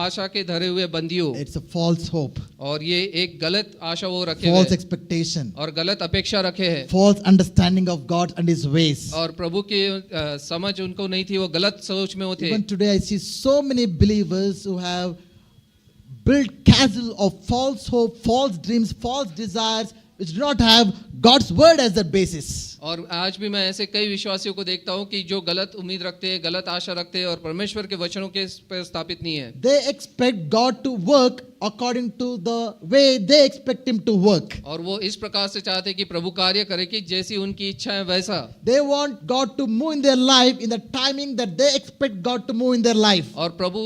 आशा के धरे हुए बंदियों, It's a false hope, और ये एक गलत आशा वो रखे false हुए expectation, और गलत अपेक्षा रखे हैं false understanding of God and His ways. और प्रभु की समझ उनको नहीं थी, वो गलत सोच में वो थे। Even today I see so many believers who have built castle of false hope, false dreams, false desires, which do not have God's word as their basis. और आज भी मैं ऐसे कई विश्वासियों को देखता हूँ कि जो गलत उम्मीद रखते हैं, गलत आशा रखते हैं और परमेश्वर के वचनों के पर स्थापित नहीं है। They expect God to work according to the way they expect Him to work. और वो इस प्रकार से चाहते हैं कि प्रभु कार्य करे कि जैसी उनकी इच्छा है वैसा। They want God to move in their life in the timing that they expect God to move in their life. और प्रभु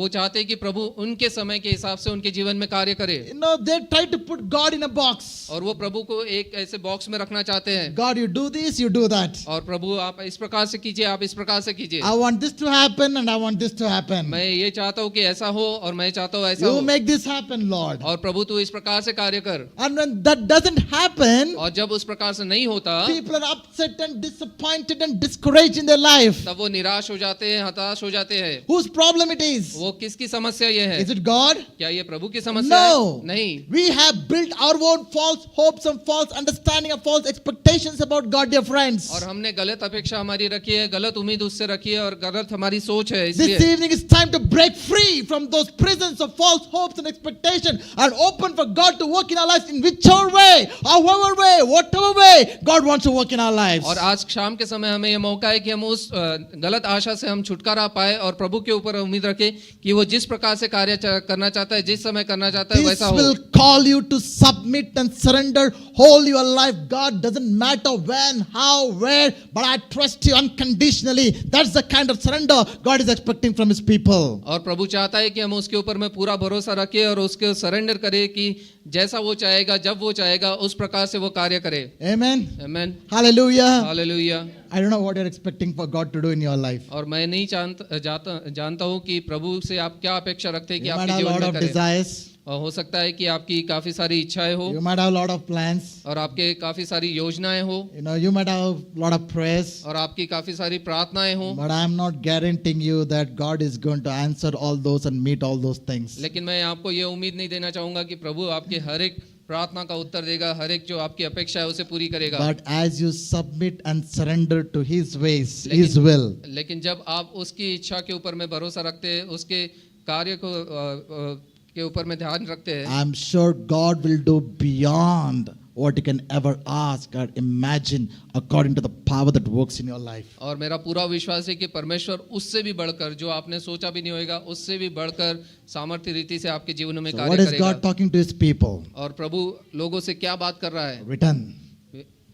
वो चाहते हैं कि प्रभु उनके समय के हिसाब से उनके जीवन में कार्य करे। You know, they try to put God in a box. और वो प्रभु को एक ऐसे बॉक्स में रखना चाहते हैं। God, you do this, you do that. और प्रभु आप इस प्रकार से कीजिए, आप इस प्रकार से कीजिए। I want this to happen and I want this to happen. मैं ये चाहता हूँ कि ऐसा हो और मैं चाहता हूँ ऐसा You हो। make this happen, Lord. और प्रभु तू इस प्रकार से कार्य कर। And when that doesn't happen, और जब उस प्रकार से नहीं होता, people are upset and disappointed and discouraged in their life. तब वो निराश हो जाते हैं, हताश हो जाते हैं। Whose problem it is? वो किसकी समस्या ये है? Is it God? क्या ये प्रभु की समस्या No. है? नहीं। We have built our own false hopes and false understanding and false expectations about God, dear friends. और हमने गलत अपेक्षा हमारी रखी है, गलत उम्मीद उससे रखी है और गलत हमारी सोच है। This इसलिए evening is time to break free from those prisons of false hopes and expectation and open for God to work in our lives in whichever way, however way, whatever way God wants to work in our lives. और आज शाम के समय हमें यह मौका है कि हम उस गलत आशा से हम छुटकारा पाए और प्रभु के ऊपर उम्मीद रखें कि वो जिस प्रकार से कार्य करना चाहता है, जिस समय करना चाहता है This वैसा हो। will call you to submit and surrender whole your life. God doesn't matter when, how, where, but I trust you unconditionally. That's the kind of surrender God is expecting from His people. और प्रभु चाहता है कि हम उसके ऊपर में पूरा भरोसा रखें और उसके सरेंडर करें कि जैसा वो चाहेगा, जब वो चाहेगा, उस प्रकार से वो कार्य करे। Amen. आमीन। Hallelujah. Hallelujah. I don't know what you're expecting for God to do in your life. और मैं नहीं जानता हूँ कि प्रभु से आप क्या अपेक्षा रखते हैं कि You might आपके have a जीवन lot में of करे। desires. और हो सकता है कि आपकी काफी सारी इच्छाएं हो You might have a lot of plans. और आपके काफी सारी योजनाएं हो You know, you might have a lot of prayers. और आपकी काफी सारी प्रार्थनाएं हो। But I am not guaranteeing you that God is going to answer all those and meet all those things. लेकिन मैं आपको ये उम्मीद नहीं देना चाहूंगा कि प्रभु आपके हर एक प्रार्थना का उत्तर देगा, हर एक जो आपकी अपेक्षा है उसे पूरी करेगा। But as you submit and surrender to His ways, लेकिन- His will, लेकिन जब आप उसकी इच्छा के ऊपर में भरोसा रखते हैं, उसके कार्य को के ऊपर में ध्यान रखते हैं, I'm sure God will do beyond what you can ever ask or imagine according to the power that works in your life. और मेरा पूरा विश्वास है कि परमेश्वर उससे भी बढ़कर, जो आपने सोचा भी नहीं होगा, उससे भी बढ़कर सामर्थ्य रीति से आपके जीवन में So कार्य what is करेगा। God talking to His people? और प्रभु लोगों से क्या बात कर रहा है? Return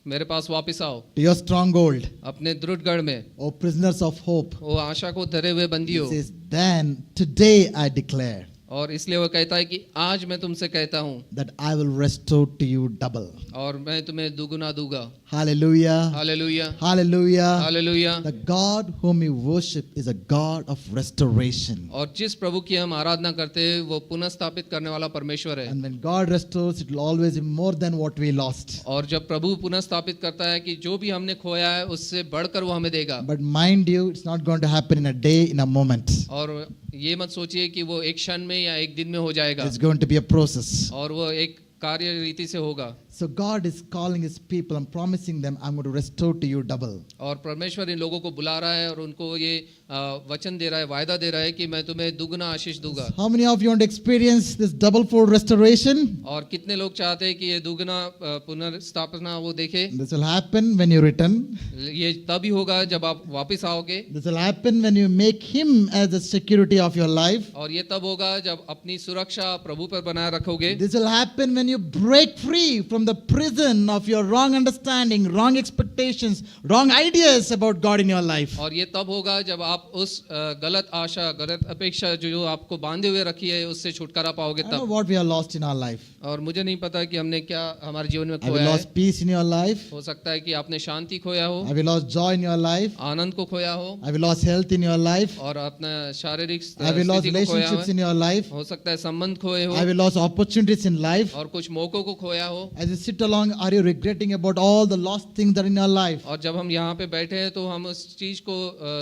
मेरे पास वापस आओ to your stronghold, अपने दृढ़गढ़ में, O prisoners of hope. वो आशा को धरे हुए बंदियों। He says, then today I declare और इसलिए वो कहता है कि आज मैं तुमसे कहता हूँ that I will restore to you double. और मैं तुम्हें दुगुना दूंगा। Hallelujah. Hallelujah, Hallelujah. Hallelujah. The God whom you worship is a God of restoration. और जिस प्रभु की हम आराधना करते हैं वो पुनः स्थापित करने वाला परमेश्वर है। And when God restores, it will always be more than what we lost. और जब प्रभु पुनः स्थापित करता है कि जो भी हमने खोया है उससे बढ़कर वो हमें देगा। But mind you, it's not going to happen in a day, in a moment. और ये मत सोचिए कि वो एक क्षण में या एक दिन में हो जाएगा, It's going to be a process. और वो एक कार्य रीति से होगा। So God is calling His people and promising them, I'm going to restore to you double. और परमेश्वर इन लोगों को बुला रहा है और उनको ये वचन दे रहा है, वायदा दे रहा है कि मैं तुम्हें दुगना आशीष दूंगा। How many of you want to experience this double fold restoration? और कितने लोग चाहते हैं कि ये दुगना पुनर्स्थापना वो देखे? This will happen when you return. ये तभी होगा जब आप वापस आओगे, This will happen when you make Him as the security of your life. और ये तब होगा जब अपनी सुरक्षा प्रभु पर बनाए रखोगे। This will happen when you break free from from the prison of your wrong understanding, wrong expectations, wrong ideas about God in your life. और ये तब होगा जब आप उस गलत आशा, गलत अपेक्षा जो आपको बांधे हुए रखी है उससे छुटकारा पाओगे I know तब। what we are lost in our life. और मुझे नहीं पता कि हमने क्या हमारे जीवन में Have you खोया lost है। peace in your life? हो सकता है कि आपने शांति खोया हो, Have you lost joy in your life? आनंद को खोया हो, Have you lost health in your life? और अपना शारीरिक Have you lost स्थिति को खोया relationships हो। in your life? हो सकता है संबंध खोए हो Have you lost opportunities in life? और कुछ मौकों को खोया हो। As you sit along, are you regretting about all the lost things that are in your life? और जब हम यहाँ पे बैठे हैं तो हम उस चीज को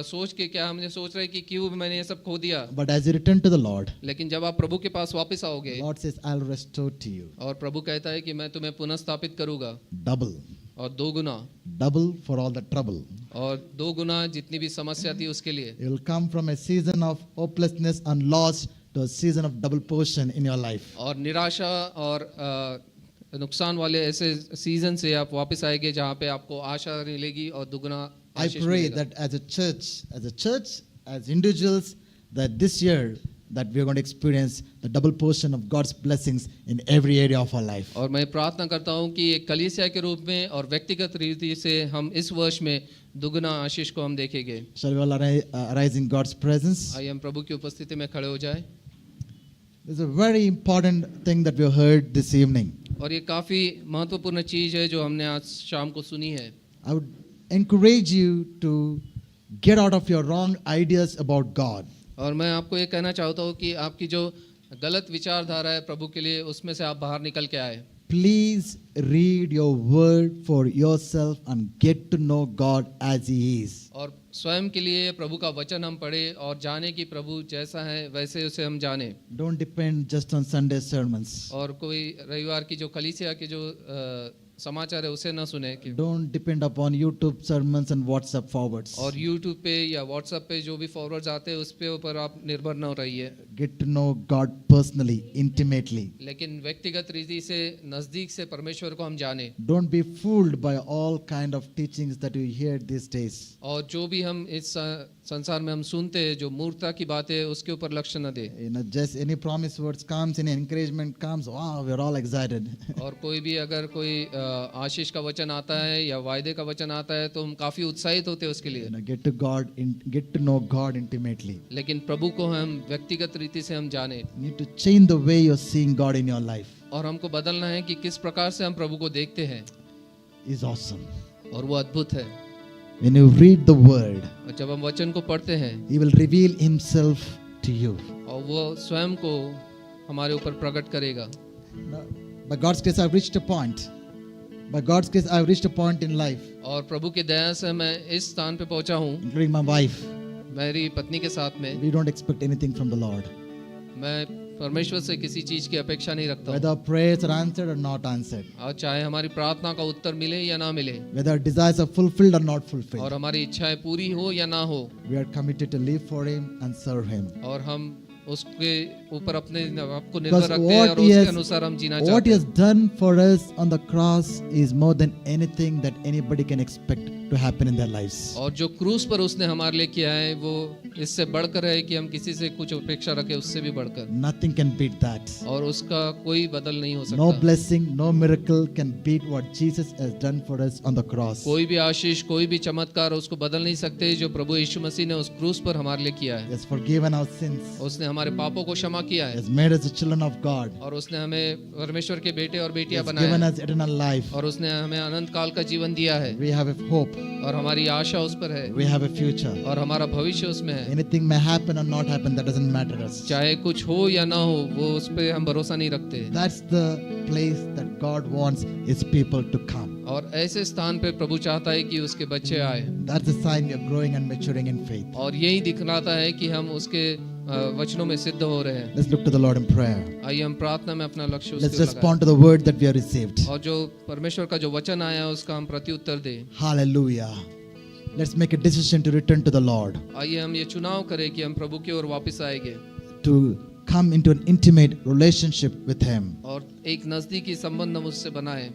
सोच के क्या हमने सोच रहे हैं कि क्यों मैंने ये सब खो दिया। But as you return to the Lord, लेकिन जब आप प्रभु के पास वापस आओगे Lord says, I'll restore to you और प्रभु कहता है कि मैं तुम्हें पुनः स्थापित करूंगा double, और 2 गुना, double for all the trouble. और 2 गुना जितनी भी समस्या थी उसके लिए। You will come from a season of hopelessness and loss to a season of double portion in your life. और निराशा और नुकसान वाले ऐसे सीजन से आप वापस आएंगे जहाँ पे आपको आशा मिलेगी और दुगना I आशीष pray मिलेगा। that as a church, as individuals, that this year that we are going to experience the double portion of God's blessings in every area of our life. और मैं प्रार्थना करता हूँ कि एक कलीसिया के रूप में और व्यक्तिगत रीति से हम इस वर्ष में दुगना आशीष को हम देखेंगे। Shall we all arise in God's presence? आइए हम प्रभु की उपस्थिति में खड़े हो जाए। There's a very important thing that we heard this evening. और ये काफ़ी महत्वपूर्ण चीज़ है जो हमने आज शाम को सुनी है। I would encourage you to get out of your wrong ideas about God. और मैं आपको ये कहना चाहता हूँ कि आपकी जो गलत विचारधारा है प्रभु के लिए उसमें से आप बाहर निकल के आए। Please read your word for yourself and get to know God as He is. और स्वयं के लिए प्रभु का वचन हम पढ़े और जाने कि प्रभु जैसा है वैसे उसे हम जाने। Don't depend just on Sunday sermons. और कोई रविवार की जो कलीसिया की जो समाचार है उसे ना सुने कि Don't depend upon YouTube sermons and WhatsApp forwards. और YouTube पे या WhatsApp पे जो भी फॉरवर्ड्स आते हैं उस पे ऊपर आप निर्भर न रहिए। Get to know God personally, intimately. लेकिन व्यक्तिगत रीति से नजदीक से परमेश्वर को हम जाने। Don't be fooled by all kind of teachings that you hear these days. और जो भी हम इस संसार में हम सुनते हैं जो मूर्खता की बातें है उसके ऊपर लक्ष्य न दे। You know, just any promise words comes, any encouragement comes, wow, we're all excited. और कोई भी अगर कोई आशीष का वचन आता है या वायदे का वचन आता है तो हम काफी उत्साहित होते हैं उसके लिए। You know, get to know God intimately. लेकिन प्रभु को हम व्यक्तिगत रीति से हम जाने You need to change the way you're seeing God in your life. और हमको बदलना है कि किस प्रकार से हम प्रभु को देखते हैं। He's awesome. और वो अद्भुत है। When you read the word, और जब हम वचन को पढ़ते हैं He will reveal Himself to you. और वो स्वयं को हमारे ऊपर प्रकट करेगा। By God's grace, I've reached a point. By God's grace, I've reached a point in life, और प्रभु की दया से मैं इस स्थान पे पहुंचा हूँ including my wife. मेरी पत्नी के साथ में। We don't expect anything from the Lord. मैं परमेश्वर से किसी चीज की अपेक्षा नहीं रखता हूँ। Whether our prayers are answered or not answered, और चाहे हमारी प्रार्थना का उत्तर मिले या ना मिले whether our desires are fulfilled or not fulfilled, और हमारी इच्छाएं पूरी हो या ना हो, we are committed to live for Him and serve Him. और हम उसके ऊपर अपने आपको Because निर्भर रखते हैं और what he उसके has, अनुसार हम जीना what चाहते He हैं। has done for us on the cross is more than anything that anybody can expect to happen in their lives. और जो क्रूस पर उसने हमारे लिए किया है वो इससे बढ़कर है कि हम किसी से कुछ अपेक्षा रखें, उससे भी बढ़कर। Nothing can beat that. और उसका कोई बदल नहीं हो No सकता। blessing, no miracle can beat what Jesus has done for us on the cross. कोई भी आशीष, कोई भी चमत्कार उसको बदल नहीं सकते जो प्रभु यीशु मसीह ने उस क्रूस पर हमारे लिए किया He है। has forgiven our sins. उसने हमारे पापों को क्षमा किया He है has made us the children of God. और उसने हमें परमेश्वर के बेटे और He बेटियां has बनाया given है us eternal life. और उसने हमें अनंत काल का जीवन दिया है We have a hope. और हमारी आशा उस पर है We have a future. और हमारा भविष्य उसमें है। Anything may happen or not happen, that doesn't matter us. चाहे कुछ हो या ना हो वो उस पर हम भरोसा नहीं रखते। That's the place that God wants His people to come. और ऐसे स्थान पे प्रभु चाहता है कि उसके बच्चे आए That's the sign we are growing and maturing in faith. और यही दिखलाता है कि हम उसके वचनों में सिद्ध हो रहे हैं। Let's look to the Lord in prayer. आइए हम प्रार्थना में अपना लक्ष्य Let's उसके लगाएं respond to the word that we have received. और जो परमेश्वर का जो वचन आया उसका हम प्रत्युत्तर दें। Hallelujah. Let's make a decision to return to the Lord, आइए हम ये चुनाव करें कि हम प्रभु की ओर वापस आएंगे to come into an intimate relationship with Him. और एक नजदीकी संबंध हम उससे बनाएं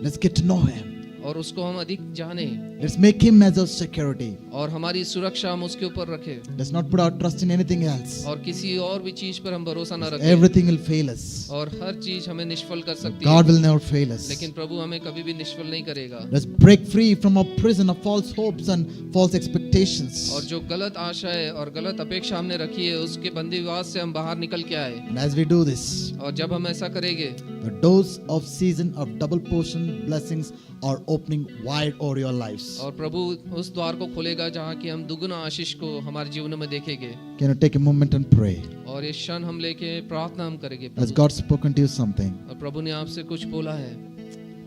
Let's get to know Him. और उसको हम अधिक जानें Let's make Him as our security. और हमारी सुरक्षा हम उसके ऊपर रखें Let's not put our trust in anything else. और किसी और भी चीज पर हम भरोसा न रखें Everything will fail us. और हर चीज हमें निष्फल कर सकती God है, will never fail us. लेकिन प्रभु हमें कभी भी निष्फल नहीं करेगा। Let's break free from our prison of false hopes and false expectations. और जो गलत आशाएं और गलत अपेक्षा हमने रखी है उसके बंदीवास से हम बाहर निकल के आए। And as we do this, और जब हम ऐसा करेंगे the doors of season of double portion blessings are opening wide over your lives. और प्रभु उस द्वार को खोलेगा जहाँ की हम दुगुना आशीष को हमारे जीवन में देखेंगे। Can you take a moment and pray? और ये क्षण हम लेके प्रार्थना हम करेंगे। Has God spoken to you something? और प्रभु ने आपसे कुछ बोला है,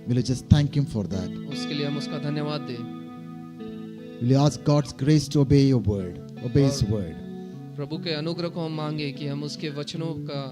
Will you just thank Him for that? उसके लिए हम उसका धन्यवाद दें। Will you ask God's grace to obey your word? Obey His word. प्रभु के अनुग्रह को हम मांगे कि हम उसके वचनों का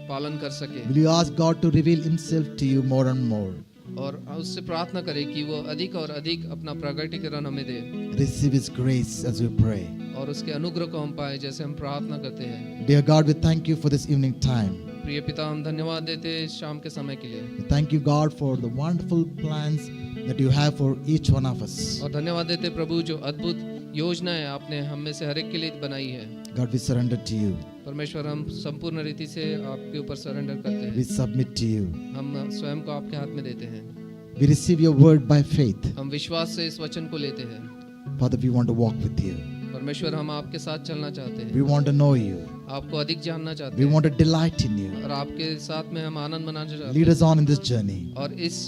पालन कर सके Will you ask God to reveal Himself to you more and more? और उससे प्रार्थना करें कि वो अधिक और अधिक अपना प्रगटीकरण हमें दे Receive His grace as we pray. और उसके अनुग्रह को हम पाए जैसे हम प्रार्थना करते हैं। Dear God, we thank you for this evening time. प्रिय पिता, हम धन्यवाद देते हैं इस शाम के समय के लिए We thank you, God, for the wonderful plans that you have for each one of us. और धन्यवाद देते हैं प्रभु जो अद्भुत योजनाएं आपने हम में से हर एक के लिए बनाई है। God, we surrender to you. परमेश्वर, हम संपूर्ण रीति से आपके ऊपर सरेंडर करते We हैं। submit to you. हम स्वयं को आपके हाथ में देते हैं। We receive your word by faith. हम विश्वास से इस वचन को लेते हैं। Father, we want to walk with you. परमेश्वर, हम आपके साथ चलना चाहते हैं, We want to know you. आपको अधिक जानना चाहते We हैं want to delight in you. और आपके साथ में हम आनंद मनाना चाहते Lead हैं us on in this journey. और इस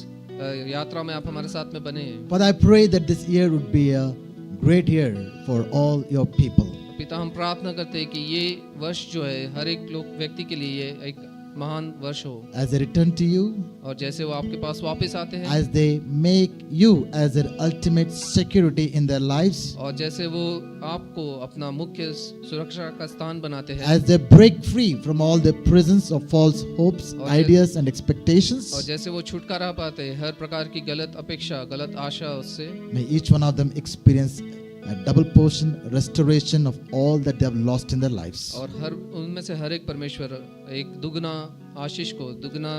यात्रा में आप हमारे साथ में बने हैं। Father, I pray that this year would be a great year for all your people. पिता, हम प्रार्थना करते हैं कि ये वर्ष जो है हर एक लोग व्यक्ति के लिए ये एक महान वर्ष हो As they return to you, और जैसे वो आपके पास वापस आते हैं as they make you as their ultimate security in their lives, और जैसे वो आपको अपना मुख्य सुरक्षा का स्थान बनाते हैं as they break free from all the prisons of false hopes, और ideas, and और expectations, जैसे वो छुटकारा पाते हैं हर प्रकार की गलत अपेक्षा गलत आशा उससे, may each one of them experience a double portion restoration of all that they have lost in their lives. और हर उनमें से हर एक परमेश्वर एक दुगना आशीष को दुगना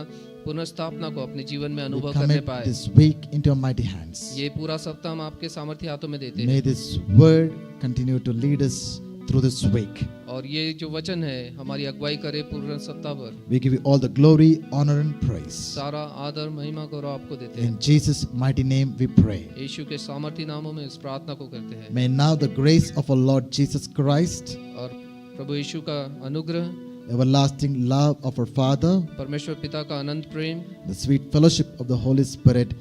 पुनर्स्थापना को अपने जीवन में We अनुभव करने commit पाए। this week into your mighty hands. ये पूरा सप्ताह हम आपके सामर्थ्य हाथों में देते May हैं this word continue to lead us through this week. और ये जो वचन है हमारी अगुवाई करे पूरे सप्ताह भर। We give you all the glory, honor, and praise. सारा आदर महिमा गौरव आपको देते हैं। In Jesus' mighty name we pray. यीशु के सामर्थ्य नामों में इस प्रार्थना को करते हैं May now the grace of our Lord Jesus Christ, और प्रभु यीशु का अनुग्रह, everlasting love of our Father, परमेश्वर पिता का अनंत प्रेम the sweet fellowship of the Holy Spirit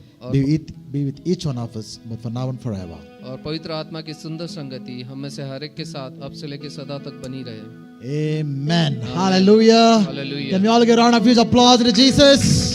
be with each one of us, both for now and forever. और पवित्र आत्मा की सुंदर संगति हम में से हर एक के साथ अब से लेकर सदा तक बनी रहे। Amen. Hallelujah. Hallelujah. Can we all give a round of applause to Jesus?